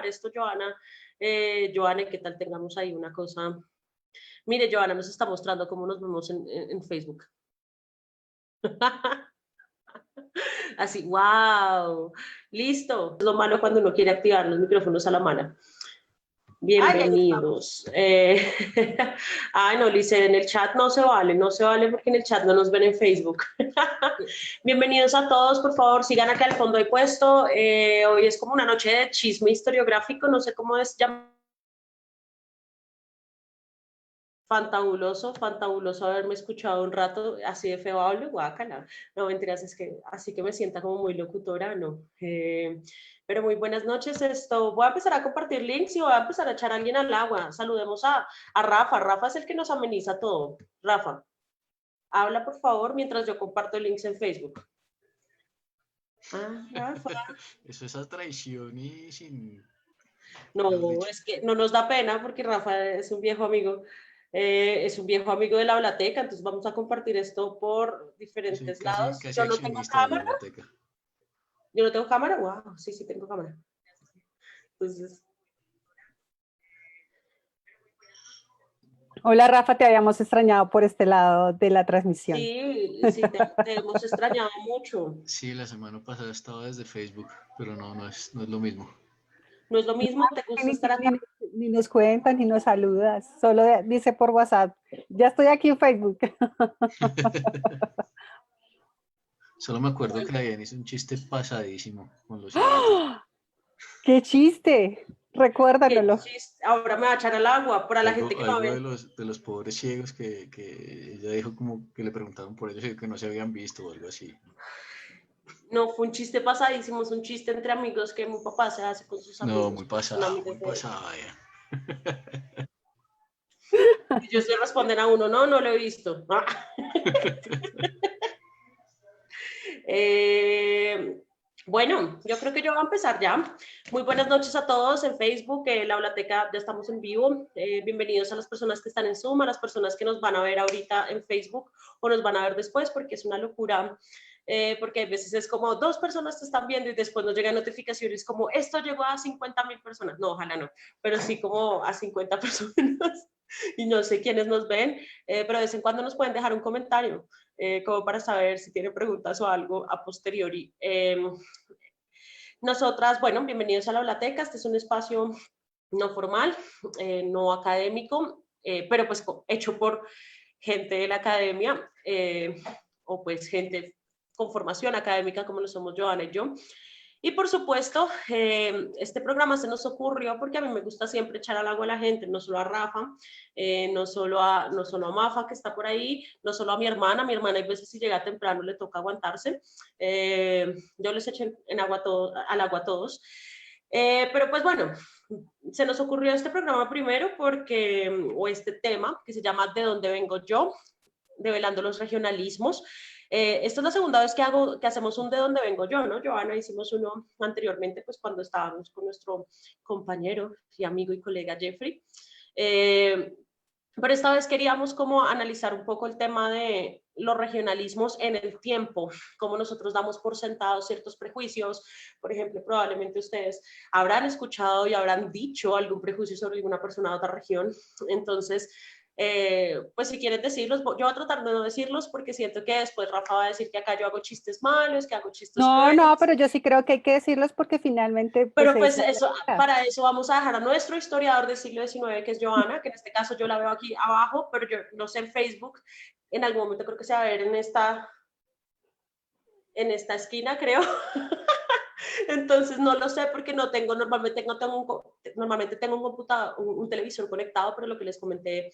esto, Joana. Joana, ¿qué tal? Tengamos ahí una cosa. Mire, Joana nos está mostrando cómo nos vemos en Facebook. Así, wow. Listo. Es lo malo cuando uno quiere activar los micrófonos a la mano. Bienvenidos. Ay, no, Lice, en el chat no se vale, no se vale porque en el chat no nos ven en Facebook. Bienvenidos a todos, por favor, sigan acá al fondo he puesto. Hoy es como una noche de chisme historiográfico, no sé cómo es llamado. Fantabuloso, fantabuloso haberme escuchado un rato así de feo hablo, guácala. No, mentiras, es que así que me sienta como muy locutora, no. Pero muy buenas noches, voy a empezar a compartir links y voy a empezar a echar a alguien al agua. Saludemos a Rafa, Rafa es el que nos ameniza todo. Rafa, habla por favor mientras yo comparto links en Facebook. Ah, Rafa. Eso es a traición y sin... No, es que no nos da pena porque Rafa es un viejo amigo. Es un viejo amigo de la Hablateca, entonces vamos a compartir esto por diferentes Sí, lados. casi Yo no tengo accionista de la cámara. biblioteca. Yo no tengo cámara. Wow, sí, sí tengo cámara. Entonces. Hola Rafa, te habíamos extrañado por este lado de la transmisión. Sí, sí, te hemos extrañado mucho. Sí, la semana pasada estaba desde Facebook, pero no es lo mismo. No es lo mismo, te gusta estar acá. Ni nos cuentas, ni nos saludas, solo dice por WhatsApp, ya estoy aquí en Facebook. Solo me acuerdo que Diane hizo un chiste pasadísimo con los ciegos. ¡Qué chiste! Recuérdanoslo. Ahora me va a echar al agua para la gente que no Algo ve. de los pobres ciegos que ella dijo como que le preguntaron por ellos y que no se habían visto o algo así. No, fue un chiste pasadísimo, es un chiste entre amigos que mi papá se hace con sus amigos. No, muy pasado ya. Y ellos le responden a uno, no lo he visto. Bueno, yo creo que yo voy a empezar ya. Muy buenas noches a todos en Facebook, la Hablateca, ya estamos en vivo. Bienvenidos a las personas que están en Zoom, a las personas que nos van a ver ahorita en Facebook o nos van a ver después, porque es una locura. Porque a veces es como 2 personas te están viendo y después nos llegan notificaciones como esto llegó a 50,000 personas. No, ojalá no, pero sí como a 50 personas y no sé quiénes nos ven, pero de vez en cuando nos pueden dejar un comentario como para saber si tienen preguntas o algo a posteriori. Nosotras, bueno, bienvenidos a la Hablateca. Este es un espacio no formal, no académico, pero pues hecho por gente de la academia o pues gente con formación académica como lo somos Joana y yo. Y por supuesto, este programa se nos ocurrió porque a mí me gusta siempre echar al agua a la gente, no solo a Rafa, no solo a Mafa que está por ahí, no solo a mi hermana hay veces si llega temprano le toca aguantarse, yo les eché al agua a todos. Pero pues bueno, se nos ocurrió este programa primero o este tema que se llama ¿De dónde vengo yo? Develando los regionalismos. Esta es la segunda vez que hacemos un de dónde vengo yo, ¿no? Joana, hicimos uno anteriormente, pues cuando estábamos con nuestro compañero y amigo y colega Jeffrey. Pero esta vez queríamos como analizar un poco el tema de los regionalismos en el tiempo, cómo nosotros damos por sentados ciertos prejuicios. Por ejemplo, probablemente ustedes habrán escuchado y habrán dicho algún prejuicio sobre alguna persona de otra región. Entonces, pues si quieren decirlos, yo voy a tratar de no decirlos porque siento que después Rafa va a decir que acá yo hago chistes malos, que hago chistes crueles. No, pero yo sí creo que hay que decirlos porque finalmente... Pero pues para eso vamos a dejar a nuestro historiador del siglo XIX, que es Joana, que en este caso yo la veo aquí abajo, pero yo no sé en Facebook, en algún momento creo que se va a ver en esta esquina, creo. Entonces no lo sé porque normalmente tengo un computador, un televisor conectado, pero lo que les comenté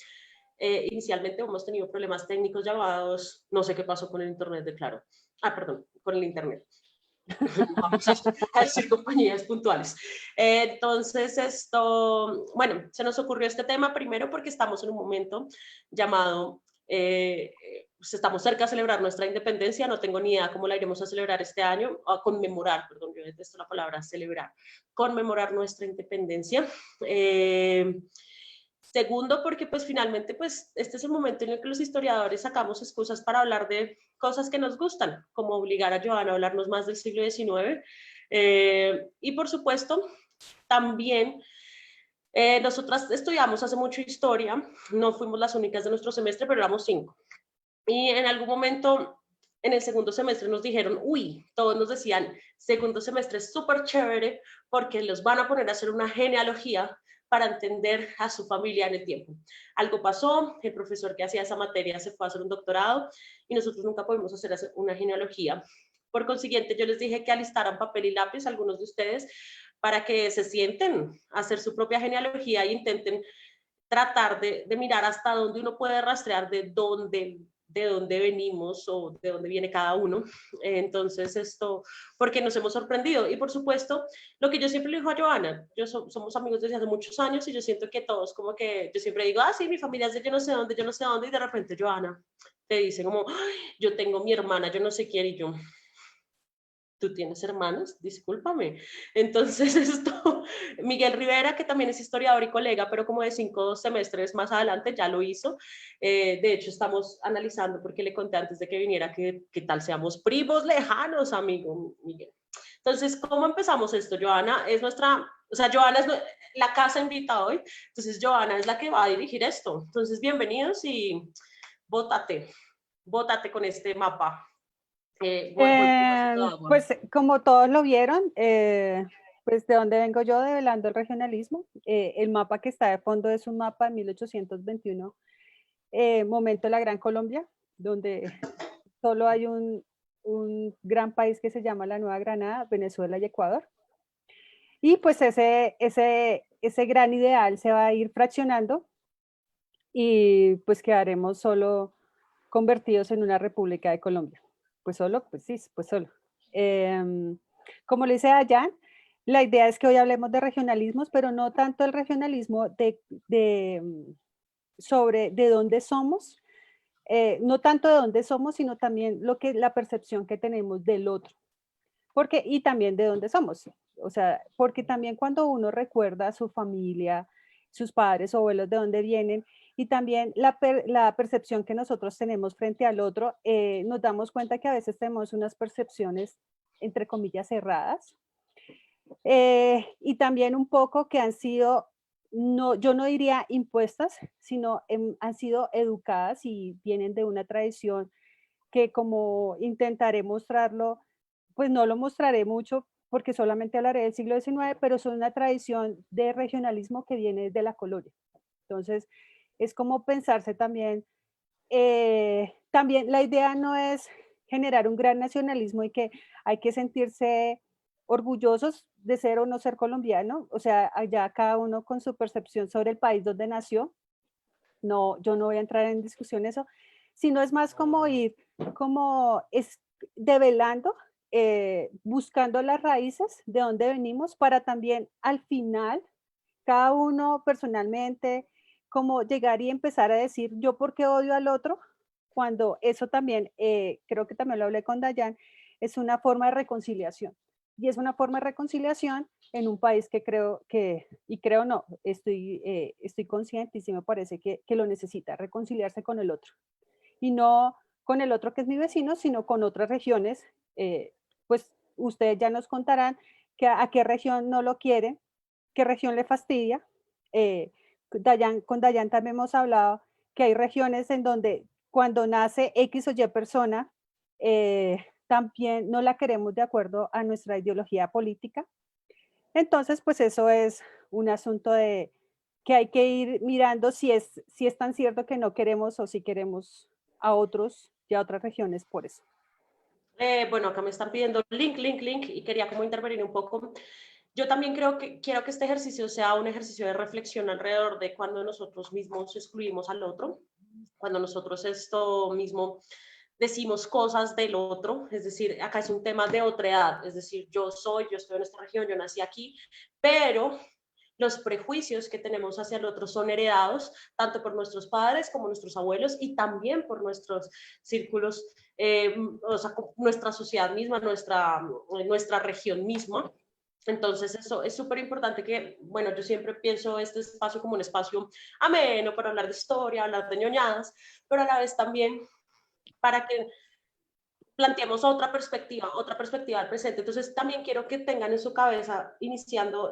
inicialmente hemos tenido problemas técnicos llamados, no sé qué pasó con el internet de Claro. Perdón, con el internet. Vamos a decir compañías puntuales. Entonces bueno, se nos ocurrió este tema primero porque estamos en un momento llamado, pues estamos cerca de celebrar nuestra independencia, no tengo ni idea cómo la iremos a celebrar este año, a conmemorar, perdón, yo detesto la palabra celebrar, conmemorar nuestra independencia. Segundo, porque pues finalmente pues este es el momento en el que los historiadores sacamos excusas para hablar de cosas que nos gustan, como obligar a Joana a hablarnos más del siglo XIX. Y por supuesto, También nosotras estudiamos hace mucho historia, no fuimos las únicas de nuestro semestre, pero éramos 5. Y en algún momento, en el segundo semestre nos dijeron, uy, todos nos decían, segundo semestre es súper chévere porque los van a poner a hacer una genealogía para entender a su familia en el tiempo. Algo pasó, el profesor que hacía esa materia se fue a hacer un doctorado y nosotros nunca pudimos hacer una genealogía. Por consiguiente, yo les dije que alistaran papel y lápiz, algunos de ustedes, para que se sienten a hacer su propia genealogía e intenten tratar de mirar hasta dónde uno puede rastrear de dónde venimos o de dónde viene cada uno. Entonces esto, porque nos hemos sorprendido. Y por supuesto, lo que yo siempre le digo a Joana, somos amigos desde hace muchos años y yo siento que todos como que, yo siempre digo, sí, mi familia es de yo no sé dónde, y de repente Joana te dice como, yo tengo mi hermana, yo no sé quién, y yo, ¿tú tienes hermanos? Discúlpame. Entonces Miguel Rivera, que también es historiador y colega, pero como de 5 semestres más adelante ya lo hizo. De hecho, estamos analizando, porque le conté antes de que viniera, que tal seamos primos lejanos, amigo Miguel. Entonces, ¿cómo empezamos esto? Joana es Joana es la casa invitada hoy, entonces Joana es la que va a dirigir esto. Entonces, bienvenidos y bótate con este mapa. Pues como todos lo vieron, pues de donde vengo yo, develando el regionalismo, el mapa que está de fondo es un mapa de 1821, momento de la Gran Colombia, donde solo hay un gran país que se llama la Nueva Granada, Venezuela y Ecuador. Y pues ese gran ideal se va a ir fraccionando y pues quedaremos solo convertidos en una República de Colombia. Pues solo, pues sí, pues solo. Como le dice Dayan, la idea es que hoy hablemos de regionalismos, pero no tanto el regionalismo sobre de dónde somos, no tanto de dónde somos, sino también la percepción que tenemos del otro. Y también de dónde somos. O sea, porque también cuando uno recuerda a su familia, sus padres o abuelos, de dónde vienen, y también la percepción que nosotros tenemos frente al otro, nos damos cuenta que a veces tenemos unas percepciones, entre comillas, cerradas, y también un poco que han sido, no, yo no diría impuestas, sino han sido educadas y vienen de una tradición que, como intentaré mostrarlo, pues no lo mostraré mucho porque solamente hablaré del siglo XIX, pero son una tradición de regionalismo que viene de la colonia. Entonces, es como pensarse también, también la idea no es generar un gran nacionalismo y que hay que sentirse orgullosos de ser o no ser colombiano, o sea, allá cada uno con su percepción sobre el país donde nació. No, yo no voy a entrar en discusión eso, sino es más como ir, como es develando, buscando las raíces de dónde venimos para también al final, cada uno personalmente, como llegar y empezar a decir, yo por qué odio al otro, cuando eso también, creo que también lo hablé con Dayan, es una forma de reconciliación. Y es una forma de reconciliación en un país que creo que, y creo no, estoy consciente y sí me parece que lo necesita, reconciliarse con el otro. Y no con el otro que es mi vecino, sino con otras regiones. Pues ustedes ya nos contarán a qué región no lo quieren, qué región le fastidia. Con Dayan también hemos hablado que hay regiones en donde cuando nace X o Y persona, también no la queremos de acuerdo a nuestra ideología política. Entonces, pues eso es un asunto de que hay que ir mirando si es tan cierto que no queremos o si queremos a otros y a otras regiones por eso. Bueno, acá me están pidiendo link, y quería como intervenir un poco. Yo también quiero que este ejercicio sea un ejercicio de reflexión alrededor de cuando nosotros mismos excluimos al otro, cuando nosotros esto mismo decimos cosas del otro, es decir, acá es un tema de otredad, es decir, yo estoy en esta región, yo nací aquí, pero los prejuicios que tenemos hacia el otro son heredados tanto por nuestros padres como nuestros abuelos y también por nuestros círculos, o sea, nuestra sociedad misma, nuestra región misma. Entonces, eso es súper importante que, bueno, yo siempre pienso este espacio como un espacio ameno para hablar de historia, hablar de ñoñadas, pero a la vez también para que planteemos otra perspectiva al presente. Entonces, también quiero que tengan en su cabeza, iniciando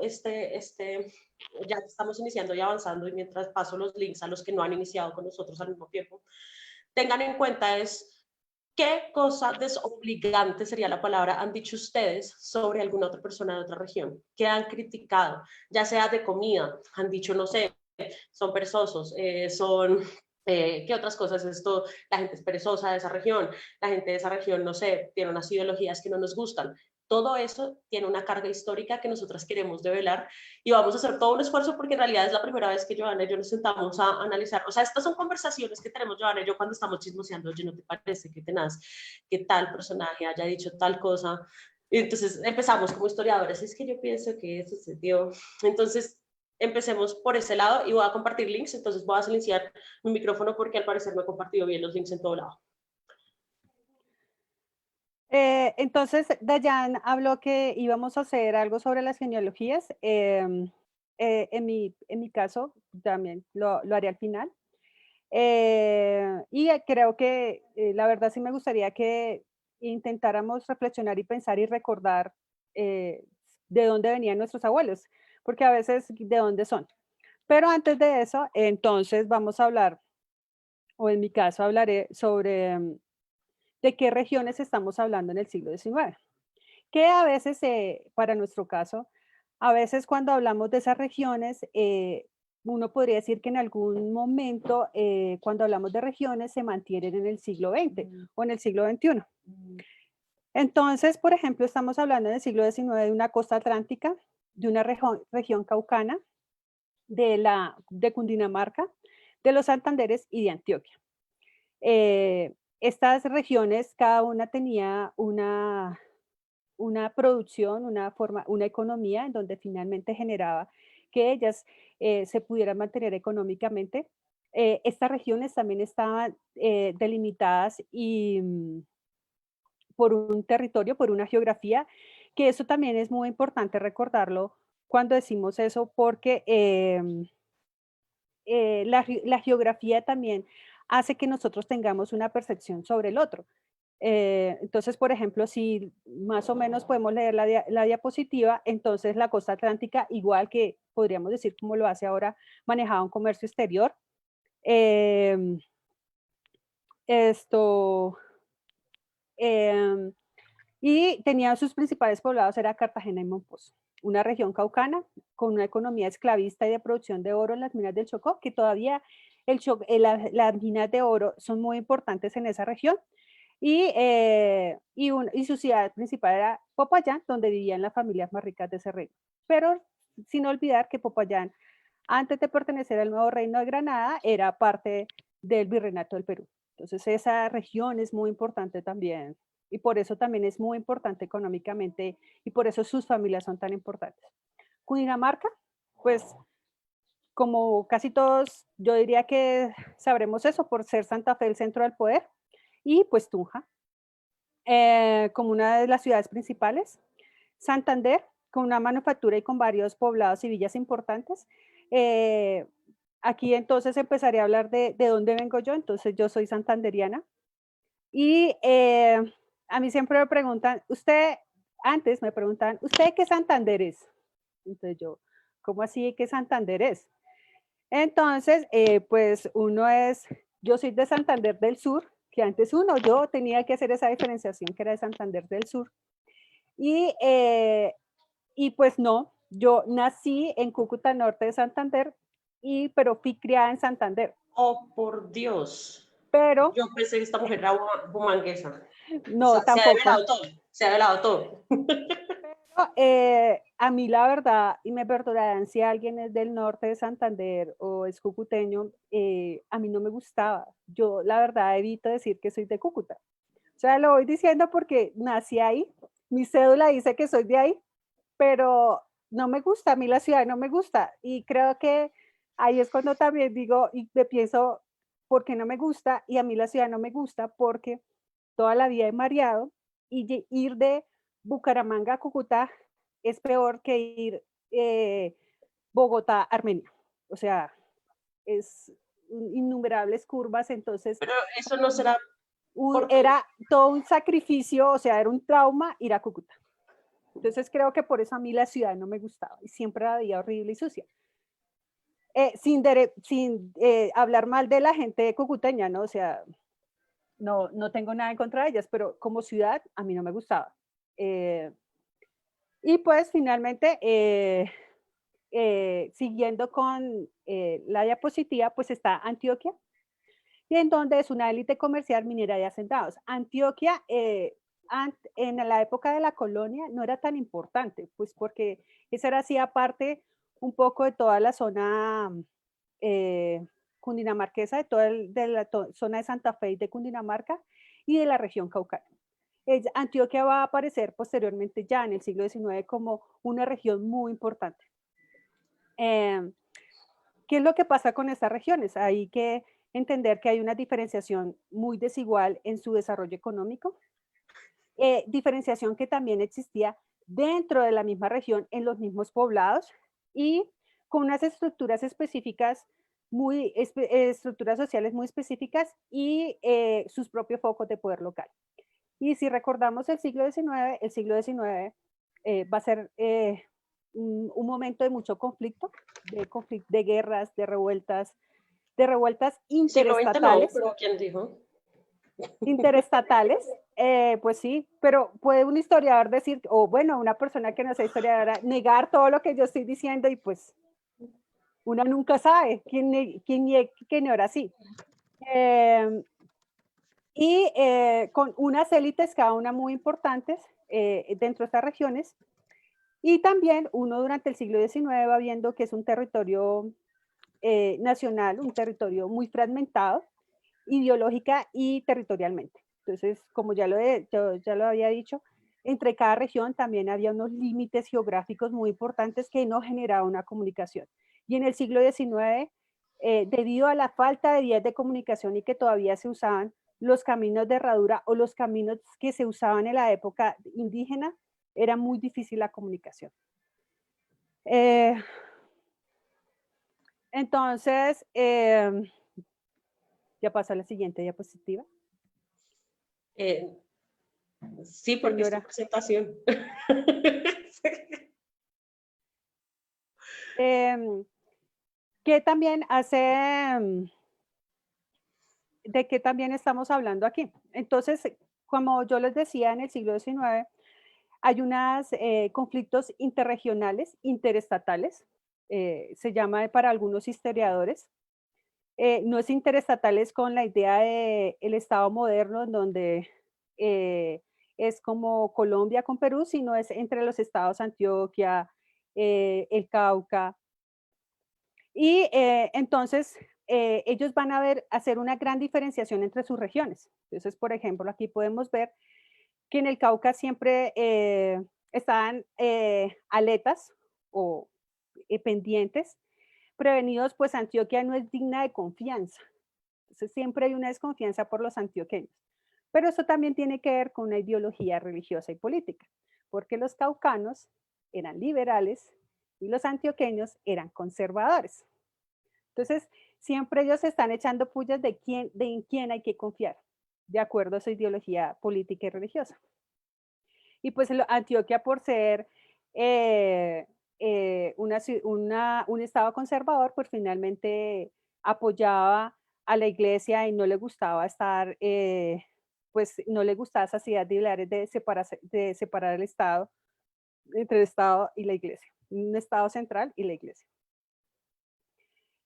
ya estamos iniciando y avanzando, y mientras paso los links a los que no han iniciado con nosotros al mismo tiempo, tengan en cuenta qué cosa desobligante sería la palabra han dicho ustedes sobre alguna otra persona de otra región, que han criticado, ya sea de comida, han dicho, no sé, son perezosos, ¿qué otras cosas? Esto, la gente es perezosa de esa región, la gente de esa región, no sé, tiene unas ideologías que no nos gustan. Todo eso tiene una carga histórica que nosotras queremos develar y vamos a hacer todo un esfuerzo porque en realidad es la primera vez que Joana y yo nos sentamos a analizar. O sea, estas son conversaciones que tenemos Joana y yo cuando estamos chismoseando. Oye, ¿no te parece que tenaz que tal personaje haya dicho tal cosa? Y entonces empezamos como historiadores. Es que yo pienso que eso se dio. Entonces, empecemos por ese lado y voy a compartir links. Entonces voy a silenciar mi micrófono porque al parecer no he compartido bien los links en todo lado. Entonces, Dayan habló que íbamos a hacer algo sobre las genealogías. En mi caso, también lo haré al final. Y creo que la verdad sí me gustaría que intentáramos reflexionar y pensar y recordar de dónde venían nuestros abuelos, porque a veces de dónde son. Pero antes de eso, entonces vamos a hablar, o en mi caso hablaré sobre de qué regiones estamos hablando en el siglo XIX. Que a veces, para nuestro caso, a veces cuando hablamos de esas regiones, uno podría decir que en algún momento, cuando hablamos de regiones, se mantienen en el siglo XX o en el siglo XXI. Entonces, por ejemplo, estamos hablando en el siglo XIX de una costa atlántica, de una región caucana, de Cundinamarca, de los Santanderes y de Antioquia. Estas regiones, cada una tenía una producción, una economía en donde finalmente generaba que ellas se pudieran mantener económicamente. Estas regiones también estaban delimitadas por un territorio, por una geografía, que eso también es muy importante recordarlo cuando decimos eso, porque la geografía también hace que nosotros tengamos una percepción sobre el otro. Entonces, por ejemplo, si más o menos podemos leer la diapositiva, entonces la costa atlántica, igual que podríamos decir como lo hace ahora, manejaba un comercio exterior. Em, esto, em, y tenía sus principales poblados, era Cartagena y Mompox, una región caucana con una economía esclavista y de producción de oro en las minas del Chocó, que todavía las minas de oro son muy importantes en esa región. Y su ciudad principal era Popayán, donde vivían las familias más ricas de ese reino. Pero sin olvidar que Popayán, antes de pertenecer al nuevo reino de Granada, era parte del virreinato del Perú. Entonces esa región es muy importante también y por eso también es muy importante económicamente y por eso sus familias son tan importantes. Cundinamarca, pues como casi todos, yo diría que sabremos eso por ser Santa Fe el centro del poder, y pues Tunja, como una de las ciudades principales. Santander, con una manufactura y con varios poblados y villas importantes. Aquí entonces empezaré a hablar de dónde vengo yo. Entonces yo soy santanderiana. Y a mí siempre me preguntan, antes me preguntan, ¿usted qué Santander es? Entonces yo, ¿cómo así qué Santander es? Entonces, pues yo soy de Santander del Sur, que antes yo tenía que hacer esa diferenciación que era de Santander del Sur. Y pues no, yo nací en Cúcuta, norte de Santander, pero fui criada en Santander. Oh, por Dios. Pero yo pensé que esta mujer era bumanguesa. No, o sea, tampoco. Se ha develado todo. Pero, a mí la verdad, y me perdonarán si alguien es del norte de Santander o es cucuteño, a mí no me gustaba. Yo la verdad evito decir que soy de Cúcuta. O sea, lo voy diciendo porque nací ahí, mi cédula dice que soy de ahí, pero no me gusta, a mí la ciudad no me gusta. Y creo que ahí es cuando también digo y me pienso, ¿por qué no me gusta? Y a mí la ciudad no me gusta porque toda la vida he mareado y ir de Bucaramanga a Cúcuta es peor que ir Bogotá a Armenia. O sea, es innumerables curvas, entonces... Pero eso no será era todo un sacrificio, o sea, era un trauma ir a Cúcuta. Entonces creo que por eso a mí la ciudad no me gustaba y siempre la veía horrible y sucia. Sin hablar mal de la gente cucuteña, ¿no? O sea, no tengo nada en contra de ellas, pero como ciudad a mí no me gustaba. Y pues finalmente, siguiendo con la diapositiva, pues está Antioquia, y en donde es una élite comercial minera de hacendados. Antioquia, en la época de la colonia, no era tan importante, pues porque esa era así aparte un poco de toda la zona cundinamarquesa, de la zona de Santa Fe y de Cundinamarca y de la región Cauca. Antioquia va a aparecer posteriormente ya en el siglo XIX como una región muy importante. ¿Qué es lo que pasa con estas regiones? Hay que entender que hay una diferenciación muy desigual en su desarrollo económico, diferenciación que también existía dentro de la misma región, en los mismos poblados y con unas estructuras específicas, estructuras sociales muy específicas y sus propios focos de poder local. Y si recordamos el siglo XIX va a ser un momento de mucho conflicto, de guerras, de revueltas interestatales. Sí, no, pero ¿quién dijo? Interestatales, pues sí, pero puede un historiador decir, o bueno, una persona que no sea historiadora, negar todo lo que yo estoy diciendo y pues uno nunca sabe quién era así. Y con unas élites, cada una muy importantes dentro de estas regiones. Y también uno durante el siglo XIX va viendo que es un territorio nacional, un territorio muy fragmentado, ideológica y territorialmente. Entonces, como ya lo había dicho, entre cada región también había unos límites geográficos muy importantes que no generaban una comunicación. Y en el siglo XIX, debido a la falta de vías de comunicación y que todavía se usaban los caminos de herradura o los caminos que se usaban en la época indígena, era muy difícil la comunicación. Entonces, ya pasa a la siguiente diapositiva. Sí, porque es tu presentación. ¿Qué también hace? ¿De qué también estamos hablando aquí? Entonces, como yo les decía, en el siglo XIX hay unos conflictos interregionales, interestatales, se llama para algunos historiadores. No es interestatales con la idea del Estado moderno, en donde es como Colombia con Perú, sino es entre los estados Antioquia, el Cauca. Y entonces ellos van a hacer una gran diferenciación entre sus regiones. Entonces, por ejemplo, aquí podemos ver que en el Cauca siempre estaban aletas o pendientes, prevenidos, pues Antioquia no es digna de confianza. Entonces siempre hay una desconfianza por los antioqueños. Pero eso también tiene que ver con una ideología religiosa y política, porque los caucanos eran liberales y los antioqueños eran conservadores. Entonces, siempre ellos están echando pullas en quién hay que confiar, de acuerdo a su ideología política y religiosa. Y pues Antioquia, por ser un estado conservador, pues finalmente apoyaba a la iglesia y no le gustaba pues no le gustaba esas ideas liberales de separar el Estado, entre el Estado y la iglesia, un Estado central y la iglesia.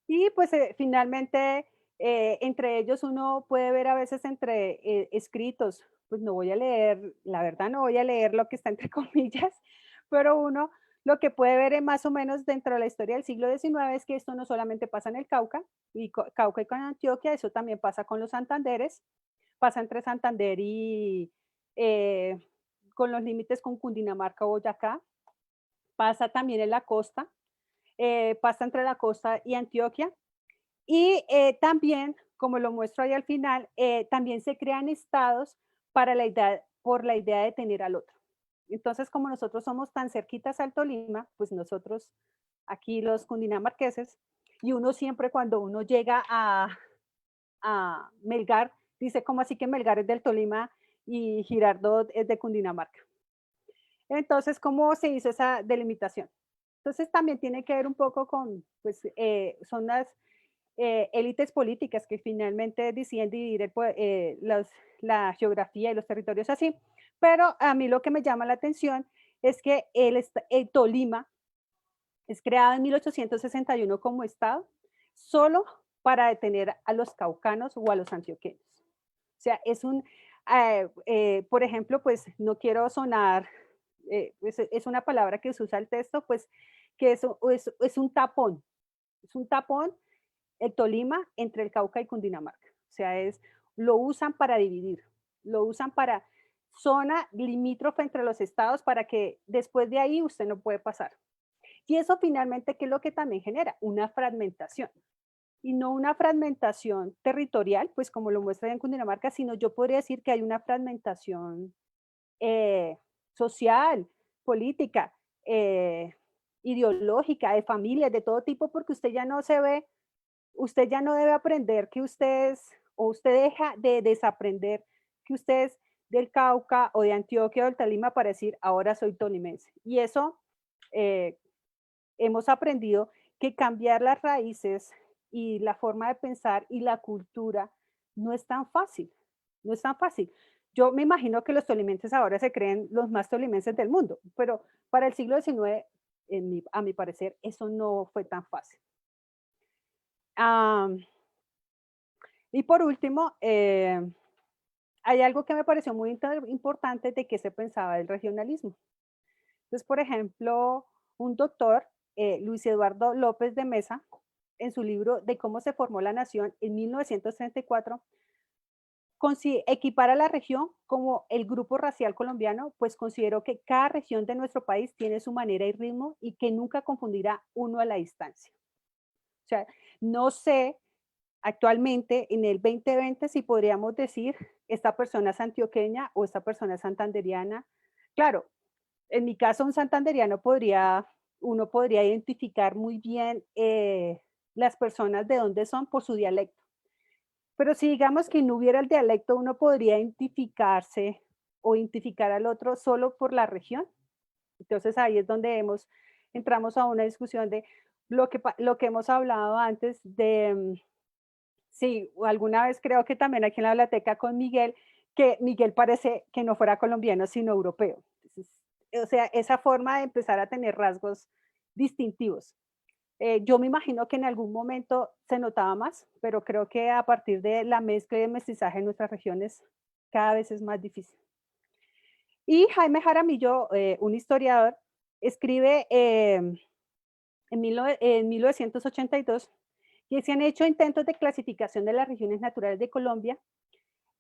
Y pues finalmente, entre ellos uno puede ver a veces entre escritos, pues no voy a leer, la verdad no voy a leer lo que está entre comillas, pero uno lo que puede ver más o menos dentro de la historia del siglo XIX es que esto no solamente pasa en el Cauca y con Antioquia, eso también pasa con los Santanderes, pasa entre Santander y con los límites con Cundinamarca o Boyacá, pasa también en la costa, pasa entre la costa y Antioquia. Y también, como lo muestro ahí al final, también se crean estados por la idea de tener al otro. Entonces, como nosotros somos tan cerquitas al Tolima, pues nosotros, aquí los cundinamarqueses, y uno siempre cuando uno llega a Melgar, dice, ¿cómo así que Melgar es del Tolima y Girardot es de Cundinamarca? Entonces, ¿cómo se hizo esa delimitación? Entonces, también tiene que ver un poco con, pues, son las élites políticas que finalmente deciden dividir la geografía y los territorios así. Pero a mí lo que me llama la atención es que el Tolima es creado en 1861 como estado solo para detener a los caucanos o a los antioqueños. O sea, por ejemplo, pues no quiero sonar, es una palabra que se usa el texto, pues que es un tapón. Es un tapón el Tolima entre el Cauca y Cundinamarca. O sea, lo usan para dividir, lo usan para zona limítrofe entre los estados para que después de ahí usted no puede pasar. Y eso finalmente, ¿qué es lo que también genera? Una fragmentación. Y no una fragmentación territorial, pues como lo muestra en Cundinamarca, sino yo podría decir que hay una fragmentación social, política, ideológica, de familias, de todo tipo, porque usted ya no se ve, usted ya no debe aprender que usted es, o usted deja de desaprender que usted es del Cauca o de Antioquia o del Tolima para decir, ahora soy tolimense. Y eso hemos aprendido que cambiar las raíces y la forma de pensar y la cultura no es tan fácil, no es tan fácil. Yo me imagino que los tolimenses ahora se creen los más tolimenses del mundo, pero para el siglo XIX, a mi parecer, eso no fue tan fácil. Y por último, hay algo que me pareció muy importante de que se pensaba del regionalismo. Entonces, por ejemplo, un doctor, Luis Eduardo López de Mesa, en su libro de cómo se formó la nación en 1934, equipara la región como el grupo racial colombiano, pues consideró que cada región de nuestro país tiene su manera y ritmo y que nunca confundirá uno a la distancia. O sea, no sé actualmente en el 2020 si podríamos decir esta persona es antioqueña o esta persona es santanderiana. Claro, en mi caso un santanderiano uno podría identificar muy bien las personas de dónde son por su dialecto. Pero si digamos que no hubiera el dialecto, uno podría identificarse o identificar al otro solo por la región. Entonces ahí es donde entramos a una discusión de lo que hemos hablado antes de, sí, alguna vez creo que también aquí en la biblioteca con Miguel, que Miguel parece que no fuera colombiano, sino europeo. Entonces, o sea, esa forma de empezar a tener rasgos distintivos. Yo me imagino que en algún momento se notaba más, pero creo que a partir de la mezcla y el mestizaje en nuestras regiones cada vez es más difícil. Y Jaime Jaramillo, un historiador, escribe en 1982 que se han hecho intentos de clasificación de las regiones naturales de Colombia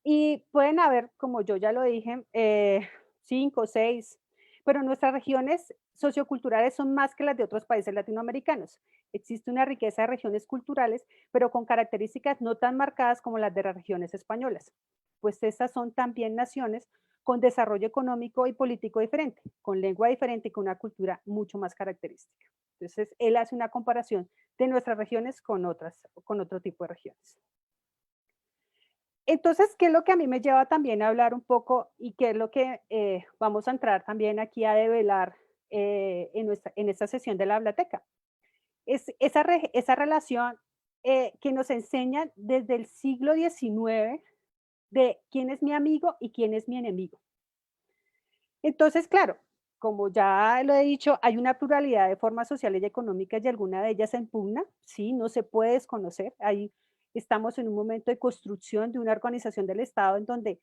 y pueden haber, como yo ya lo dije, 5 o 6, pero nuestras regiones socioculturales son más que las de otros países latinoamericanos. Existe una riqueza de regiones culturales, pero con características no tan marcadas como las de las regiones españolas, pues estas son también naciones con desarrollo económico y político diferente, con lengua diferente y con una cultura mucho más característica. Entonces, él hace una comparación de nuestras regiones con otro tipo de regiones. Entonces, ¿qué es lo que a mí me lleva también a hablar un poco y qué es lo que vamos a entrar también aquí a develar en esta sesión de la biblioteca? Es esa relación que nos enseña desde el siglo XIX de quién es mi amigo y quién es mi enemigo. Entonces, claro, como ya lo he dicho, hay una pluralidad de formas sociales y económicas y alguna de ellas se impugna, sí, no se puede desconocer. Ahí estamos en un momento de construcción de una organización del Estado en donde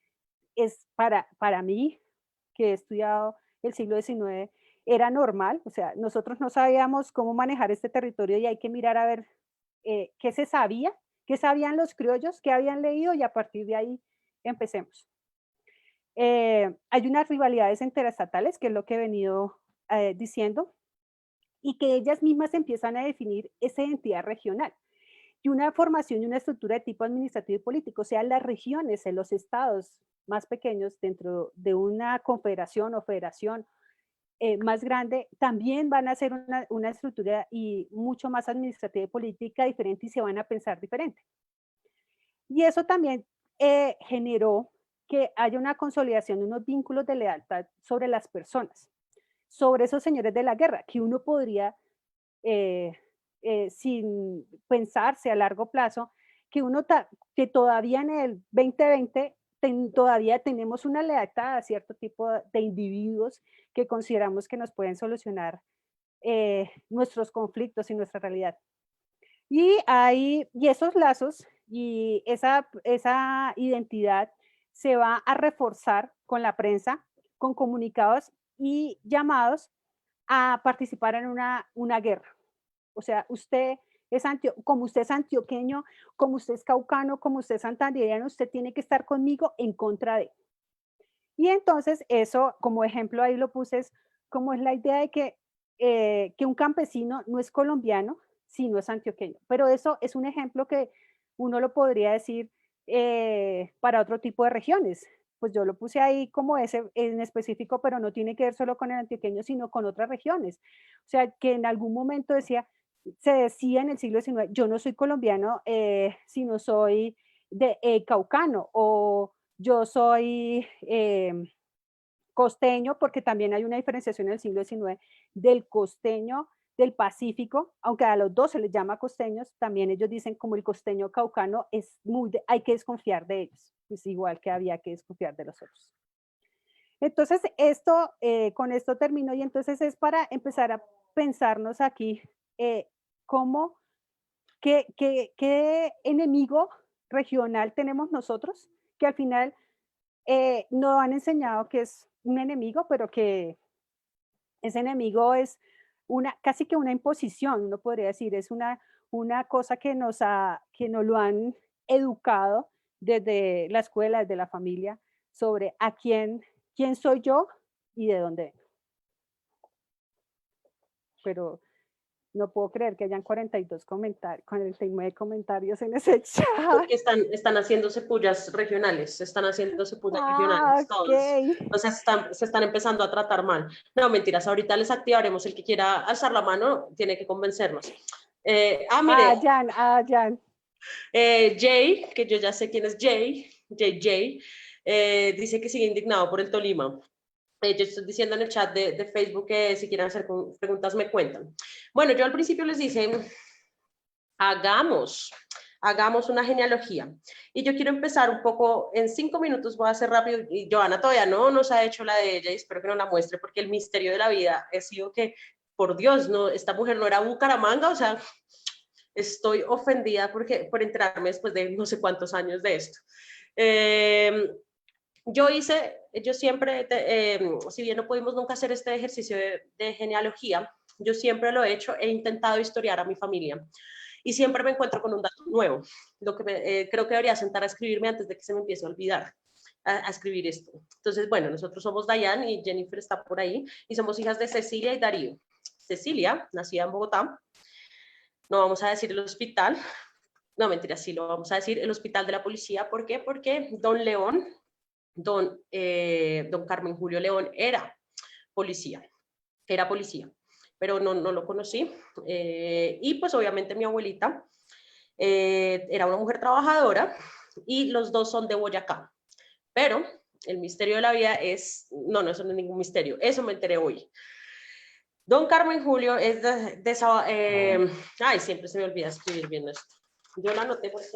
es para mí, que he estudiado el siglo XIX, era normal, o sea, nosotros no sabíamos cómo manejar este territorio y hay que mirar a ver qué se sabía, qué sabían los criollos, qué habían leído y a partir de ahí empecemos. Hay unas rivalidades interestatales, que es lo que he venido diciendo, y que ellas mismas empiezan a definir esa identidad regional y una formación y una estructura de tipo administrativo y político, o sea, las regiones en los estados más pequeños dentro de una confederación o federación más grande, también van a ser una estructura y mucho más administrativa y política diferente y se van a pensar diferente. Y eso también generó que haya una consolidación de unos vínculos de lealtad sobre las personas, sobre esos señores de la guerra, que uno podría, sin pensarse a largo plazo, que que todavía en el 2020 todavía tenemos una lealtad a cierto tipo de individuos que consideramos que nos pueden solucionar nuestros conflictos y nuestra realidad. Y esos lazos y esa identidad se va a reforzar con la prensa, con comunicados y llamados a participar en una guerra. O sea, como usted es antioqueño, como usted es caucano, como usted es santandereano, usted tiene que estar conmigo en contra de. Y entonces eso, como ejemplo, ahí lo puse, es como es la idea de que un campesino no es colombiano, sino es antioqueño. Pero eso es un ejemplo que uno lo podría decir para otro tipo de regiones. Pues yo lo puse ahí como ese en específico, pero no tiene que ver solo con el antioqueño, sino con otras regiones. O sea, que en algún momento se decía en el siglo XIX, yo no soy colombiano, sino soy caucano, o yo soy costeño, porque también hay una diferenciación en el siglo XIX del costeño del Pacífico, aunque a los dos se les llama costeños, también ellos dicen como el costeño caucano hay que desconfiar de ellos, es igual que había que desconfiar de los otros. Entonces, con esto termino y entonces es para empezar a pensarnos aquí cómo, qué enemigo regional tenemos nosotros, que al final nos han enseñado que es un enemigo, pero que ese enemigo es casi que una imposición, uno podría decir, es una cosa que nos lo han educado desde la escuela, desde la familia, sobre quién soy yo y de dónde vengo. Pero no puedo creer que hayan 49 comentarios en ese chat. Porque están haciéndose pullas regionales, todos. Ok. O sea, se están empezando a tratar mal. No, mentiras, ahorita les activaremos. El que quiera alzar la mano tiene que convencernos. Mire. Jan. Jay, que yo ya sé quién es Jay, dice que sigue indignado por el Tolima. Yo estoy diciendo en el chat de Facebook que si quieren hacer preguntas me cuentan. Bueno, yo al principio les dije, hagamos una genealogía. Y yo quiero empezar un poco, en 5 minutos voy a hacer rápido, y Joana todavía no nos ha hecho la de ella, y espero que nos la muestre, porque el misterio de la vida ha sido que, por Dios, no, esta mujer no era Bucaramanga, o sea, estoy ofendida por enterarme después de no sé cuántos años de esto. Yo siempre, si bien no pudimos nunca hacer este ejercicio de genealogía, yo siempre lo he hecho, he intentado historiar a mi familia y siempre me encuentro con un dato nuevo, lo que creo que debería sentar a escribirme antes de que se me empiece a olvidar a escribir esto. Entonces, bueno, nosotros somos Dayan y Jennifer está por ahí y somos hijas de Cecilia y Darío. Cecilia, nacida en Bogotá, no vamos a decir el hospital, no mentira, sí lo vamos a decir, el hospital de la policía. ¿Por qué? Porque don Carmen Julio León era policía, pero no lo conocí. Y pues obviamente mi abuelita era una mujer trabajadora y los dos son de Boyacá. Pero el misterio de la vida eso no es ningún misterio, eso me enteré hoy. Don Carmen Julio es de esa... siempre se me olvida escribir bien esto. Yo la anoté porque